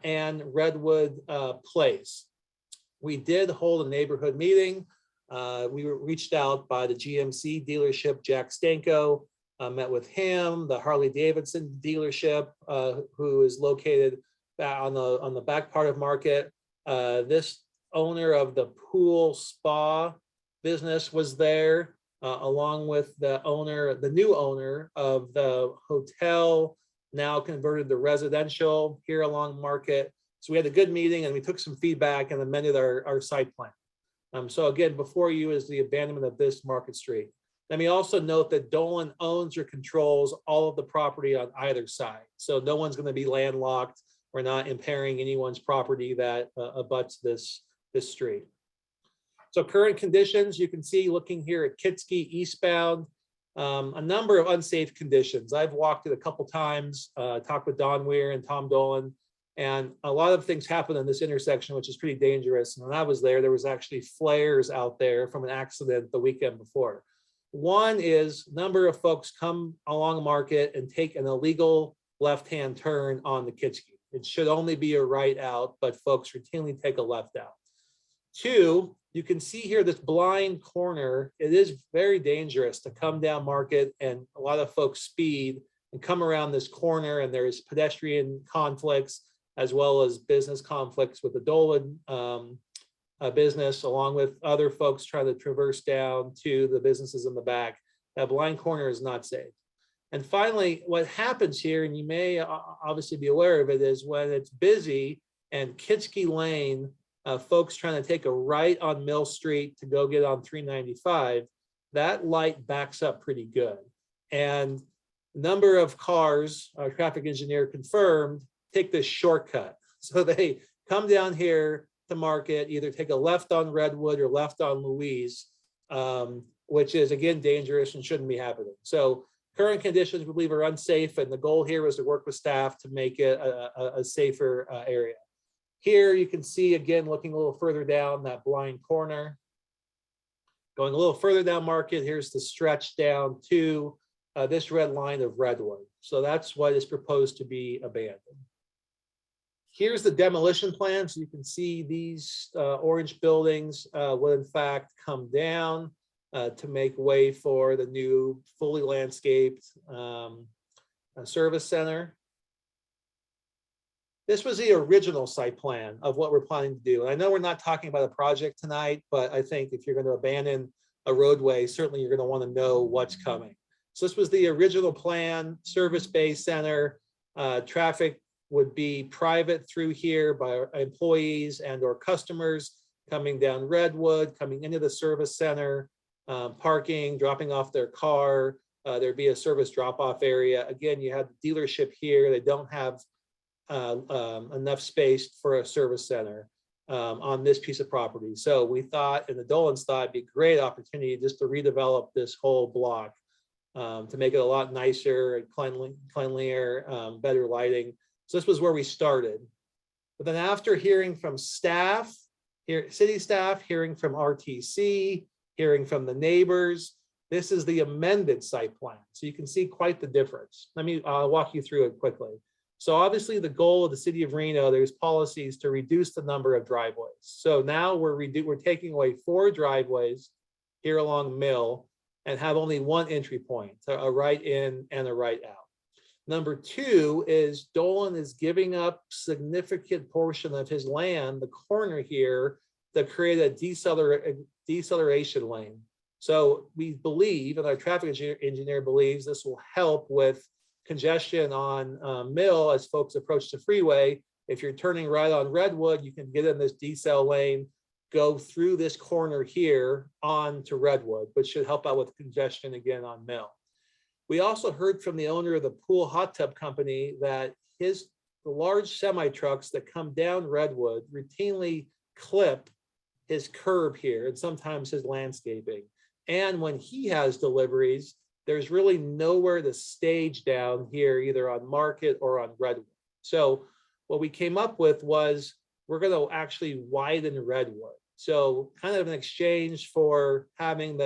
and Redwood Place. We did hold a neighborhood meeting. We were reached out by the GMC dealership, Jack Stanko, met with him, the Harley Davidson dealership, who is located on the back part of Market. This owner of the pool spa business was there, along with the new owner of the hotel, now converted to residential here along Market. So we had a good meeting and we took some feedback and amended our site plan. So again, before you is the abandonment of this Market Street. Let me also note that Dolan owns or controls all of the property on either side. So no one's going to be landlocked. We're not impairing anyone's property that abuts this street. So current conditions, you can see looking here at Kitschke eastbound, a number of unsafe conditions. I've walked it a couple times, talked with Don Weir and Tom Dolan, and a lot of things happen in this intersection, which is pretty dangerous. And when I was there was actually flares out there from an accident the weekend before. One is a number of folks come along Market and take an illegal left-hand turn on the Kitschke. It should only be a right out, but folks routinely take a left out. Two, you can see here this blind corner. It is very dangerous to come down Market, and a lot of folks speed and come around this corner, and there's pedestrian conflicts as well as business conflicts with the Dolan business, along with other folks trying to traverse down to the businesses in the back. That blind corner is not safe. And finally, what happens here, and you may obviously be aware of it, is when it's busy and Kitschke Lane, folks trying to take a right on Mill Street to go get on 395, that light backs up pretty good. And the number of cars, our traffic engineer confirmed, take this shortcut. So they come down here to Market, either take a left on Redwood or left on Louise, which is again dangerous and shouldn't be happening. So current conditions we believe are unsafe, and the goal here is to work with staff to make it a safer area. Here you can see, again, looking a little further down that blind corner. Going a little further down Market, here's the stretch down to this red line of Redwood. So that's what is proposed to be abandoned. Here's the demolition plan. So you can see these orange buildings will in fact come down to make way for the new fully landscaped service center. This was the original site plan of what we're planning to do. And I know we're not talking about a project tonight, but I think if you're going to abandon a roadway, certainly you're going to want to know what's coming. So this was the original plan, service-based center. Traffic would be private through here by employees and or customers coming down Redwood, coming into the service center, parking, dropping off their car. There'd be a service drop-off area. Again, you have the dealership here. They don't have enough space for a service center on this piece of property. So we thought, and the Dolans thought, it'd be a great opportunity just to redevelop this whole block to make it a lot nicer and cleanlier, better lighting. So this was where we started. But then after hearing from staff, city staff, hearing from RTC, hearing from the neighbors, this is the amended site plan. So you can see quite the difference. Let me walk you through it quickly. So obviously the goal of the city of Reno, there's policies to reduce the number of driveways. So now we're taking away 4 driveways here along Mill and have only one entry point, a right in and a right out. Number 2 is Dolan is giving up significant portion of his land, the corner here, to create a deceleration lane. So we believe, and our traffic engineer believes, this will help with congestion on Mill as folks approach the freeway. If you're turning right on Redwood, you can get in this decel lane, go through this corner here on to Redwood, which should help out with congestion again on Mill. We also heard from the owner of the pool hot tub company that the large semi trucks that come down Redwood routinely clip his curb here and sometimes his landscaping. And when he has deliveries, there's really nowhere to stage down here, either on Market or on Redwood. So what we came up with was we're going to actually widen Redwood. So kind of in exchange for having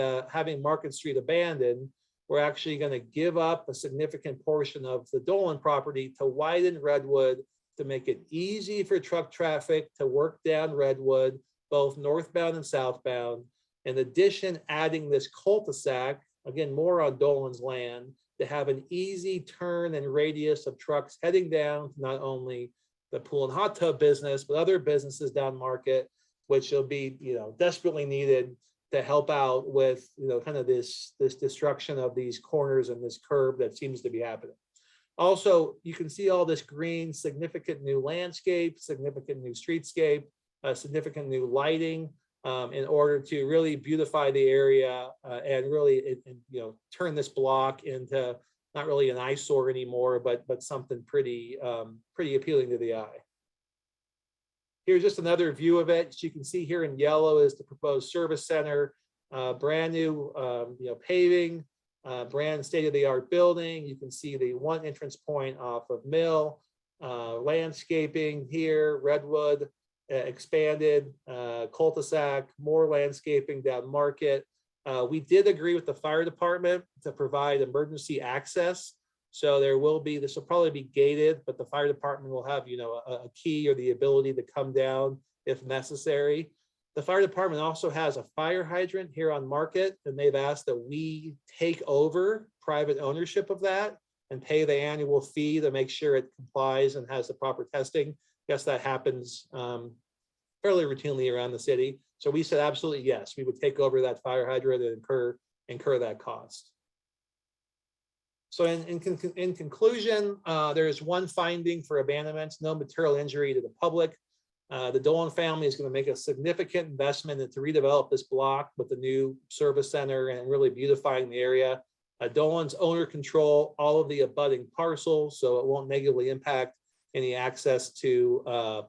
Market Street abandoned, we're actually going to give up a significant portion of the Dolan property to widen Redwood, to make it easy for truck traffic to work down Redwood, both northbound and southbound. In addition, adding this cul-de-sac, again, more on Dolan's land, to have an easy turn and radius of trucks heading down to not only the pool and hot tub business, but other businesses down Market, which will be, desperately needed to help out with, kind of this destruction of these corners and this curb that seems to be happening. Also, you can see all this green, significant new landscape, significant new streetscape, significant new lighting, in order to really beautify the area and really, turn this block into not really an eyesore anymore, but something pretty appealing to the eye. Here's just another view of it. So you can see here in yellow is the proposed service center, brand new, paving, brand state-of-the-art building. You can see the one entrance point off of Mill, landscaping here, Redwood, expanded, cul-de-sac, more landscaping down Market. We did agree with the fire department to provide emergency access. So this will probably be gated, but the fire department will have, a key or the ability to come down if necessary. The fire department also has a fire hydrant here on Market, and they've asked that we take over private ownership of that and pay the annual fee to make sure it complies and has the proper testing. I guess that happens fairly routinely around the city. So we said absolutely yes, we would take over that fire hydrant and incur that cost. So in conclusion, there is one finding for abandonment: no material injury to the public. The Dolan family is going to make a significant investment to redevelop this block with the new service center and really beautifying the area. Dolan's owner control all of the abutting parcels, so it won't negatively impact any access to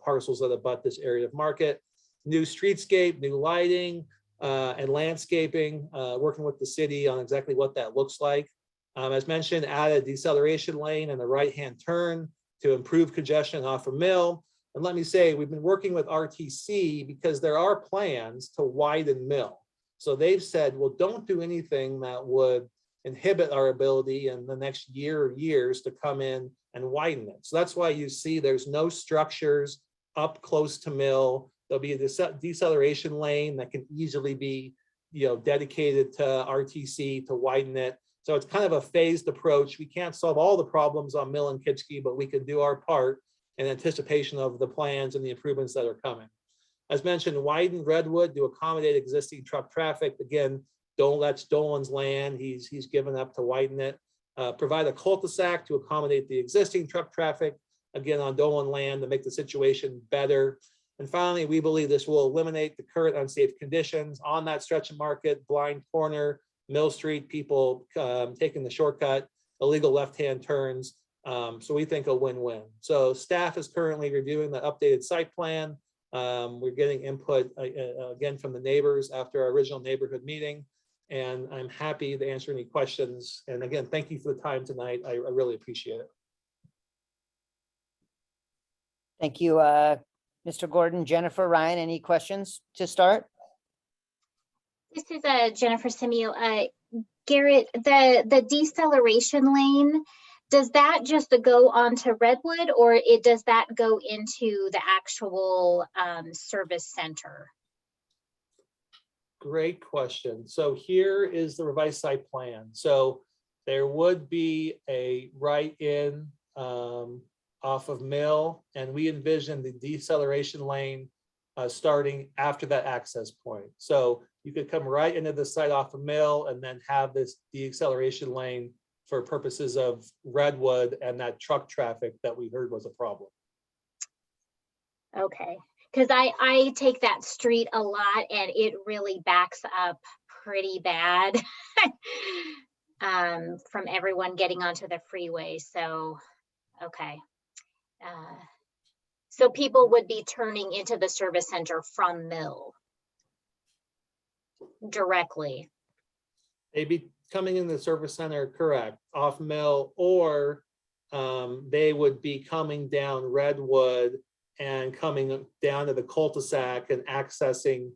parcels that abut this area of Market. New streetscape, new lighting, and landscaping, working with the city on exactly what that looks like. As mentioned, add a deceleration lane and the right-hand turn to improve congestion off of Mill. And let me say, we've been working with RTC because there are plans to widen Mill. So they've said, well, don't do anything that would inhibit our ability in the next year or years to come in and widen it. So that's why you see there's no structures up close to Mill. There'll be a deceleration lane that can easily be, dedicated to RTC to widen it. So it's kind of a phased approach. We can't solve all the problems on Mill and Kitski, but we can do our part in anticipation of the plans and the improvements that are coming. As mentioned, widen Redwood to accommodate existing truck traffic. Again, that's Dolan's land. He's given up to widen it. Provide a cul-de-sac to accommodate the existing truck traffic, again, on Dolan land to make the situation better. And finally, we believe this will eliminate the current unsafe conditions on that stretch of Market, blind corner, Mill Street, people taking the shortcut, illegal left-hand turns. So we think a win-win. So staff is currently reviewing the updated site plan. We're getting input again from the neighbors after our original neighborhood meeting. And I'm happy to answer any questions. And again, thank you for the time tonight. I really appreciate it. Thank you, Mr. Gordon. Jennifer, Ryan, any questions to start? This is Jennifer Samuel. Garrett, the deceleration lane, does that just go onto Redwood, or does that go into the actual service center? Great question. So here is the revised site plan. So there would be a right-in off of Mill, and we envision the deceleration lane starting after that access point. So you could come right into the site off of Mill and then have this deceleration lane for purposes of Redwood and that truck traffic that we heard was a problem. Okay, because I take that street a lot and it really backs up pretty bad from everyone getting onto the freeway. So, okay. So people would be turning into the service center from Mill directly. They'd be coming in the service center, correct, off Mill, or they would be coming down Redwood and coming down to the cul-de-sac and accessing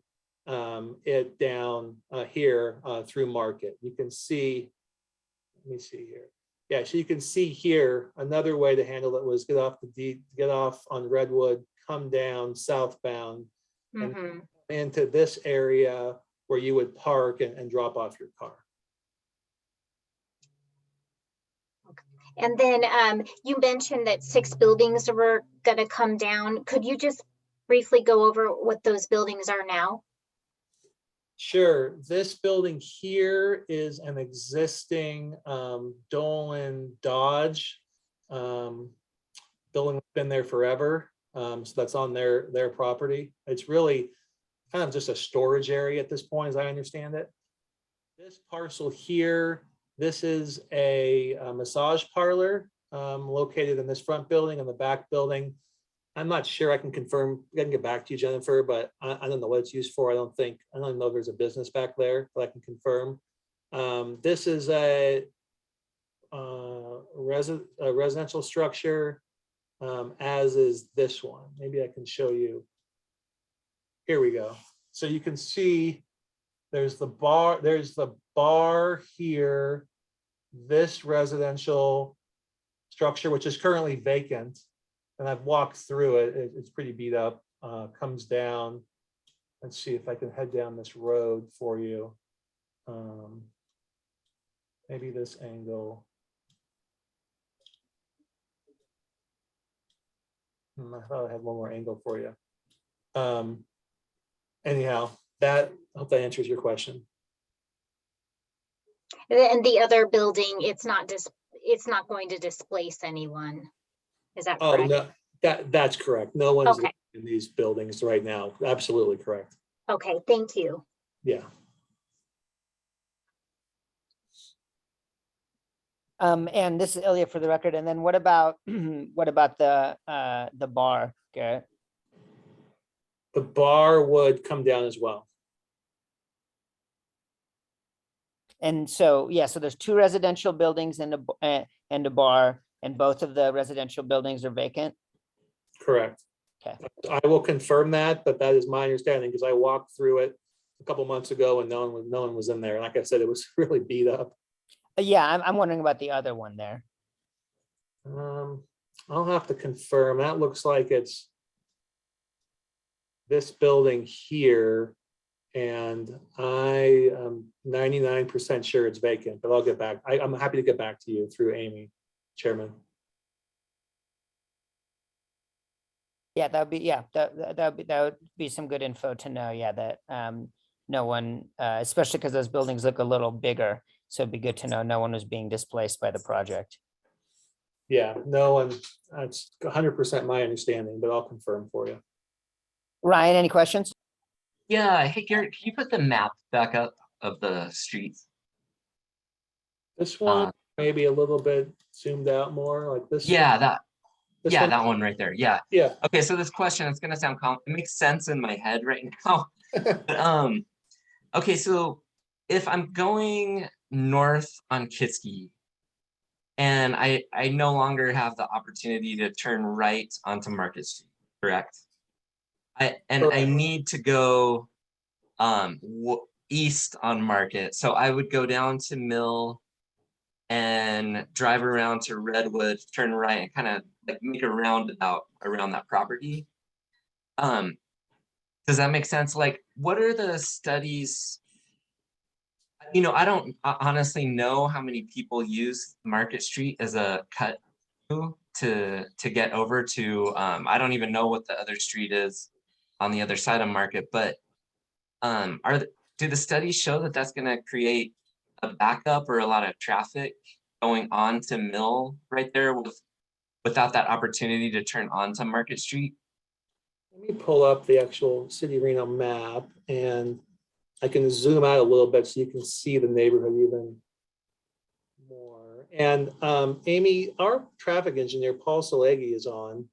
it down here through Market. You can see, let me see here. Yeah, so you can see here, another way to handle it was get off on Redwood, come down southbound and into this area where you would park and drop off your car. And then you mentioned that 6 buildings were going to come down. Could you just briefly go over what those buildings are now? Sure. This building here is an existing Dolan Dodge building that's been there forever. So that's on their property. It's really kind of just a storage area at this point, as I understand it. This parcel here, this is a massage parlor located in this front building and the back building. I'm not sure, I can confirm, I can get back to you, Jennifer, but I don't know what it's used for. I don't know if there's a business back there, but I can confirm. This is a residential structure, as is this one. Maybe I can show you. Here we go. So you can see there's the bar here, this residential structure, which is currently vacant. And I've walked through it. It's pretty beat up. Comes down. Let's see if I can head down this road for you. Maybe this angle. I thought I had one more angle for you. Anyhow, I hope that answers your question. And the other building, it's not going to displace anyone. Is that correct? Oh, no, that's correct. No one's Okay. in these buildings right now. Absolutely correct. Okay, thank you. Yeah. And this is Ilya for the record. And then what about the bar, Garrett? The bar would come down as well. And so, yeah, so there's 2 residential buildings and a bar, and both of the residential buildings are vacant? Correct. Okay. I will confirm that, but that is my understanding because I walked through it a couple months ago and no one was in there. Like I said, it was really beat up. Yeah, I'm wondering about the other one there. I'll have to confirm. That looks like it's this building here. And I am 99% sure it's vacant, but I'll get back. I'm happy to get back to you through Amy, Chairman. Yeah, that would be some good info to know. Yeah, that no one, especially because those buildings look a little bigger, so it'd be good to know no one was being displaced by the project. Yeah, no one. That's 100% my understanding, but I'll confirm for you. Ryan, any questions? Yeah, hey Garrett, can you put the map back up of the streets? This one maybe a little bit zoomed out more, like this. Yeah, that one. that one right there. Yeah. Yeah. Okay, so this question, it's gonna sound it makes sense in my head right now. But, okay, so if I'm going north on Kitsky and I no longer have the opportunity to turn right onto Market Street, correct? I need to go east on Market. So I would go down to Mill and drive around to Redwood, turn right and kind of like make a roundabout around that property. Does that make sense? Like, what are the studies? You know, I don't honestly know how many people use Market Street as a cut to get over to, I don't even know what the other street is on the other side of Market, but do the studies show that that's going to create a backup or a lot of traffic going on to Mill right there without that opportunity to turn onto Market Street? Let me pull up the actual City of Reno map, and I can zoom out a little bit so you can see the neighborhood even more. And Amy, our traffic engineer, Paul Salegi, is on.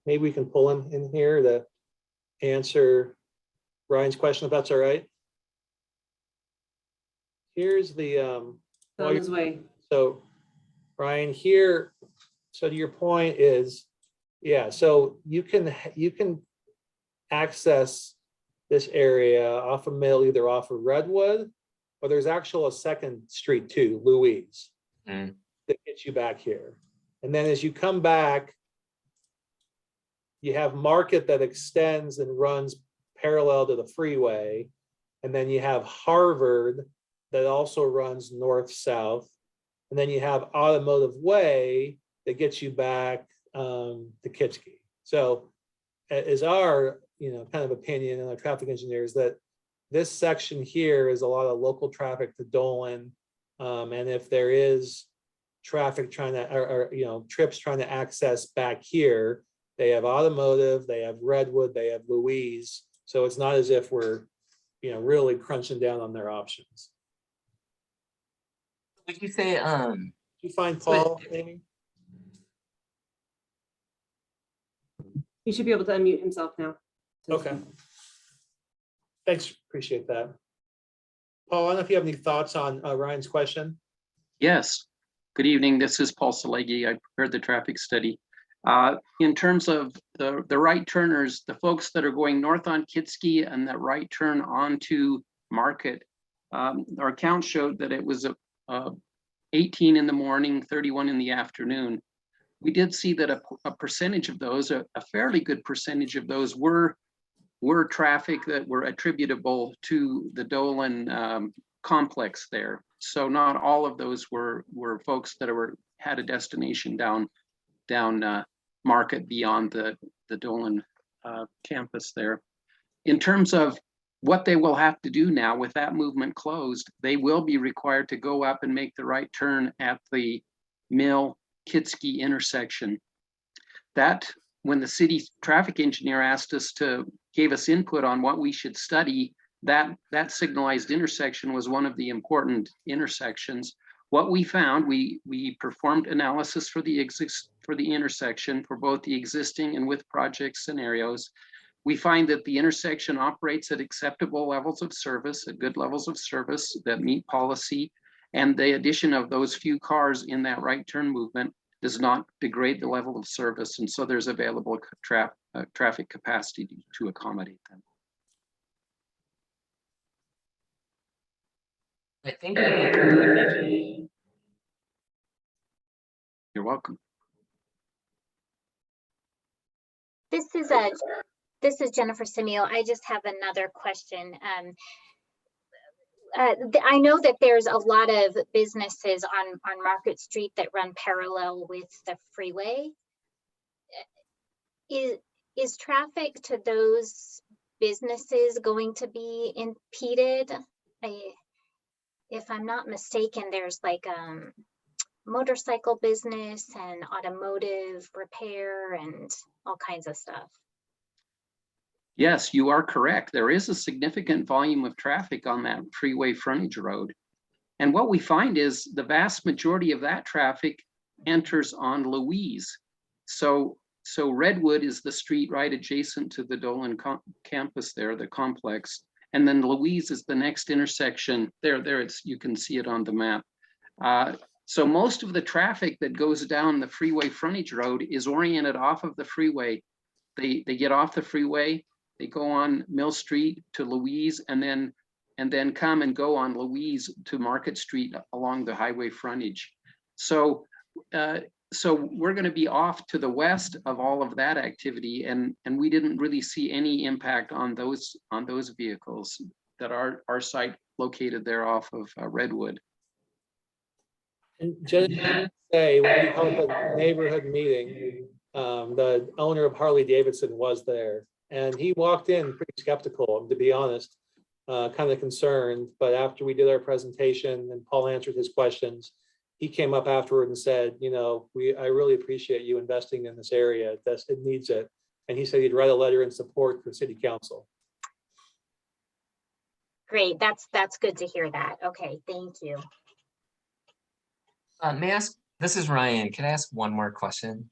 Maybe we can pull him in here to answer Ryan's question, if that's all right. Here's the On his way. so Ryan, here, so to your point is, yeah, so you can access this area off of Mill, either off of Redwood, or there's actual a second street too, Louise, that gets you back here. And then as you come back, you have Market that extends and runs parallel to the freeway. And then you have Harvard that also runs north-south. And then you have Automotive Way that gets you back to Kitski. So is our, kind of opinion and our traffic engineers that this section here is a lot of local traffic to Dolan. And if there is traffic trying to, or trips trying to access back here, they have Automotive, they have Redwood, they have Louise. So it's not as if we're, really crunching down on their options. Would you say, Did you find Paul, Amy? He should be able to unmute himself now. Okay. Thanks, appreciate that. Paul, I don't know if you have any thoughts on Ryan's question. Yes. Good evening. This is Paul Salegi. I prepared the traffic study. In terms of the right turners, the folks that are going north on Kitski and that right turn onto Market, our count showed that it was 18 in the morning, 31 in the afternoon. We did see that a percentage of those, a fairly good percentage of those were traffic that were attributable to the Dolan complex there. So not all of those were folks that had a destination down Market beyond the Dolan campus there. In terms of what they will have to do now with that movement closed, they will be required to go up and make the right turn at the Mill Kitski intersection. That, when the city traffic engineer gave us input on what we should study, that signalized intersection was one of the important intersections. What we found, we performed analysis for the intersection for both the existing and with project scenarios. We find that the intersection operates at acceptable levels of service, at good levels of service that meet policy, and the addition of those few cars in that right turn movement does not degrade the level of service, and so there's available traffic capacity to accommodate them. I think You're welcome. This is Jennifer Simeo. I just have another question. I know that there's a lot of businesses on Market Street that run parallel with the freeway. Is traffic to those businesses going to be impeded? If I'm not mistaken, there's like motorcycle business and automotive repair and all kinds of stuff. Yes, you are correct. There is a significant volume of traffic on that freeway frontage road. And what we find is the vast majority of that traffic enters on Louise. So Redwood is the street right adjacent to the Dolan campus there, the complex. And then Louise is the next intersection. There you can see it on the map. So most of the traffic that goes down the freeway frontage road is oriented off of the freeway. They get off the freeway, they go on Mill Street to Louise, and then come and go on Louise to Market Street along the highway frontage. So we're going to be off to the west of all of that activity, and we didn't really see any impact on those vehicles that our site located there off of Redwood. And just say, when we held the neighborhood meeting, the owner of Harley Davidson was there, and he walked in pretty skeptical, to be honest, kind of concerned. But after we did our presentation and Paul answered his questions, he came up afterward and said, you know, I really appreciate you investing in this area. It needs it. And he said he'd write a letter in support for city council. Great, that's good to hear that. Okay, thank you. May I ask, this is Ryan, can I ask one more question?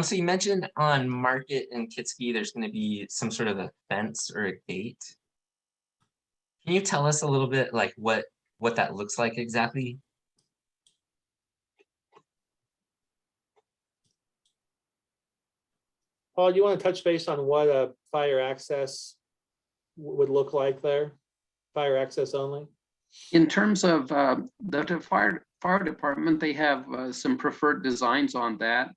So you mentioned on Market and Kitski, there's going to be some sort of a fence or a gate. Can you tell us a little bit like what that looks like exactly? Paul, do you want to touch base on what a fire access would look like there? Fire access only? In terms of the fire department, they have some preferred designs on that.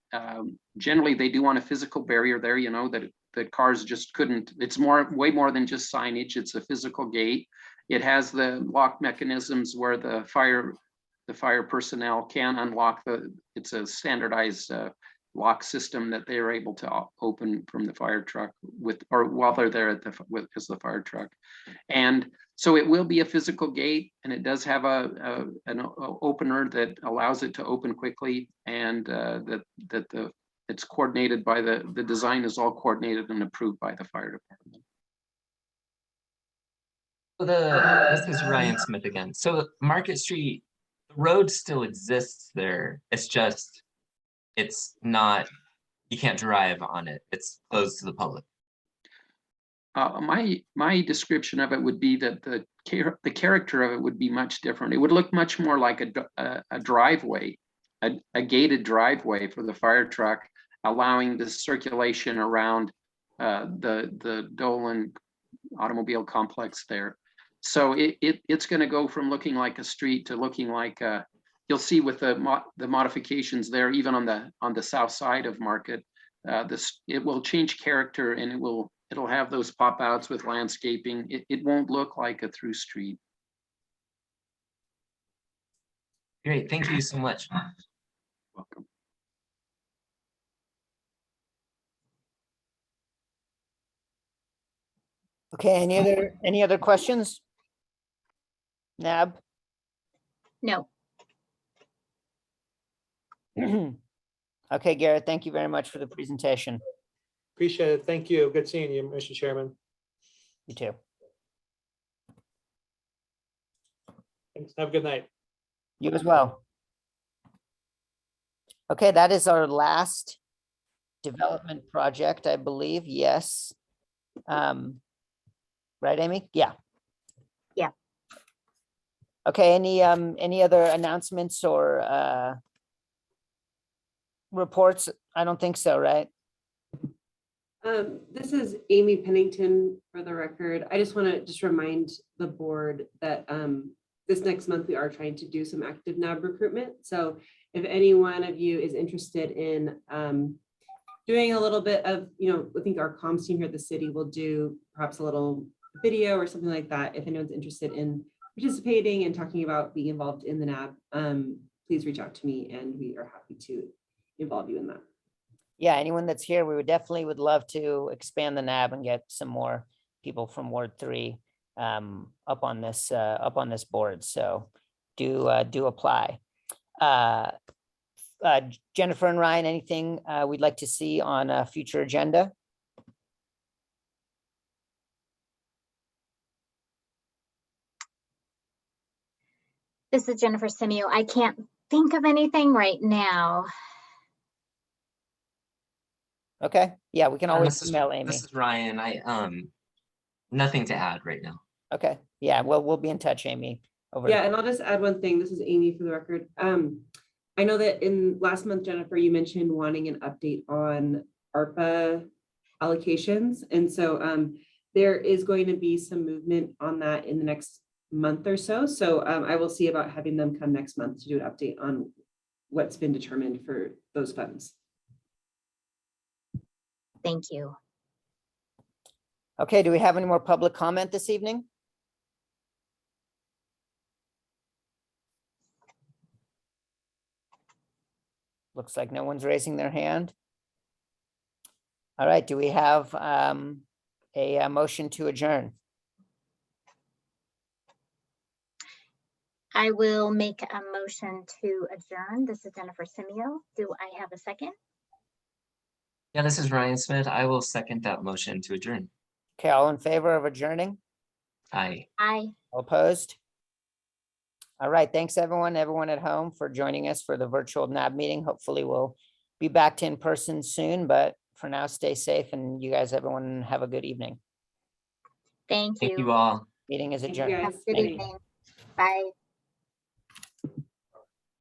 Generally, they do want a physical barrier there, you know, that cars just couldn't. It's way more than just signage. It's a physical gate. It has the lock mechanisms where the fire personnel can unlock it's a standardized lock system that they are able to open from the fire truck or while they're there as the fire truck. And so it will be a physical gate, and it does have an opener that allows it to open quickly, and it's coordinated by the design is all coordinated and approved by the fire department. This is Ryan Smith again. So Market Street, the road still exists there. It's just, it's not, you can't drive on it. It's closed to the public. My description of it would be that the character of it would be much different. It would look much more like a driveway, a gated driveway for the fire truck, allowing the circulation around the Dolan automobile complex there. So it's going to go from looking like a street to looking like you'll see with the modifications there, even on the south side of Market, it will change character, and it'll have those pop outs with landscaping. It won't look like a through street. Great, thank you so much. Welcome. Okay, any other questions? Nab? No, Okay, Garrett, thank you very much for the presentation. Appreciate it. Thank you. Good seeing you, Mr. Chairman. You too. Thanks. Have a good night. You as well. Okay, that is our last development project, I believe. Yes. Right, Amy? Yeah. Yeah. Okay, any other announcements or reports? I don't think so, right? This is Amy Pennington for the record. I just want to remind the board that this next month we are trying to do some active NAB recruitment. So if any one of you is interested in doing a little bit of, I think our comms team here at the city will do perhaps a little video or something like that. If anyone's interested in participating and talking about being involved in the NAB, please reach out to me and we are happy to involve you in that. Yeah, anyone that's here, we would love to expand the NAB and get some more people from Ward 3 up on this board. So do apply. Jennifer and Ryan, anything we'd like to see on a future agenda? this is Jennifer Simeo. I can't think of anything right now. Okay, yeah, we can always This email Amy. is Ryan. Nothing to add right now. Okay, yeah, well, we'll be in touch, Amy. Yeah, and I'll just add one thing. This is Amy for the record. I know that in last month, Jennifer, you mentioned wanting an update on ARPA allocations. And so there is going to be some movement on that in the next month or so. So I will see about having them come next month to do an update on what's been determined for those funds. Thank you. Okay, do we have any more public comment this evening? Looks like no one's raising their hand. All right, do we have a motion to adjourn? I will make a motion to adjourn. This is Jennifer Simeo. Do I have a second? Yeah, this is Ryan Smith. I will second that motion to adjourn. Okay, all in favor of adjourning? Aye. Aye. All opposed? All right, thanks everyone at home for joining us for the virtual NAB meeting. Hopefully we'll be back to in person soon, but for now, stay safe and you guys, everyone have a good evening. Thank you. Thank you all. Meeting is Thank you, adjourned. guys. Have a good Thank you. evening. Bye.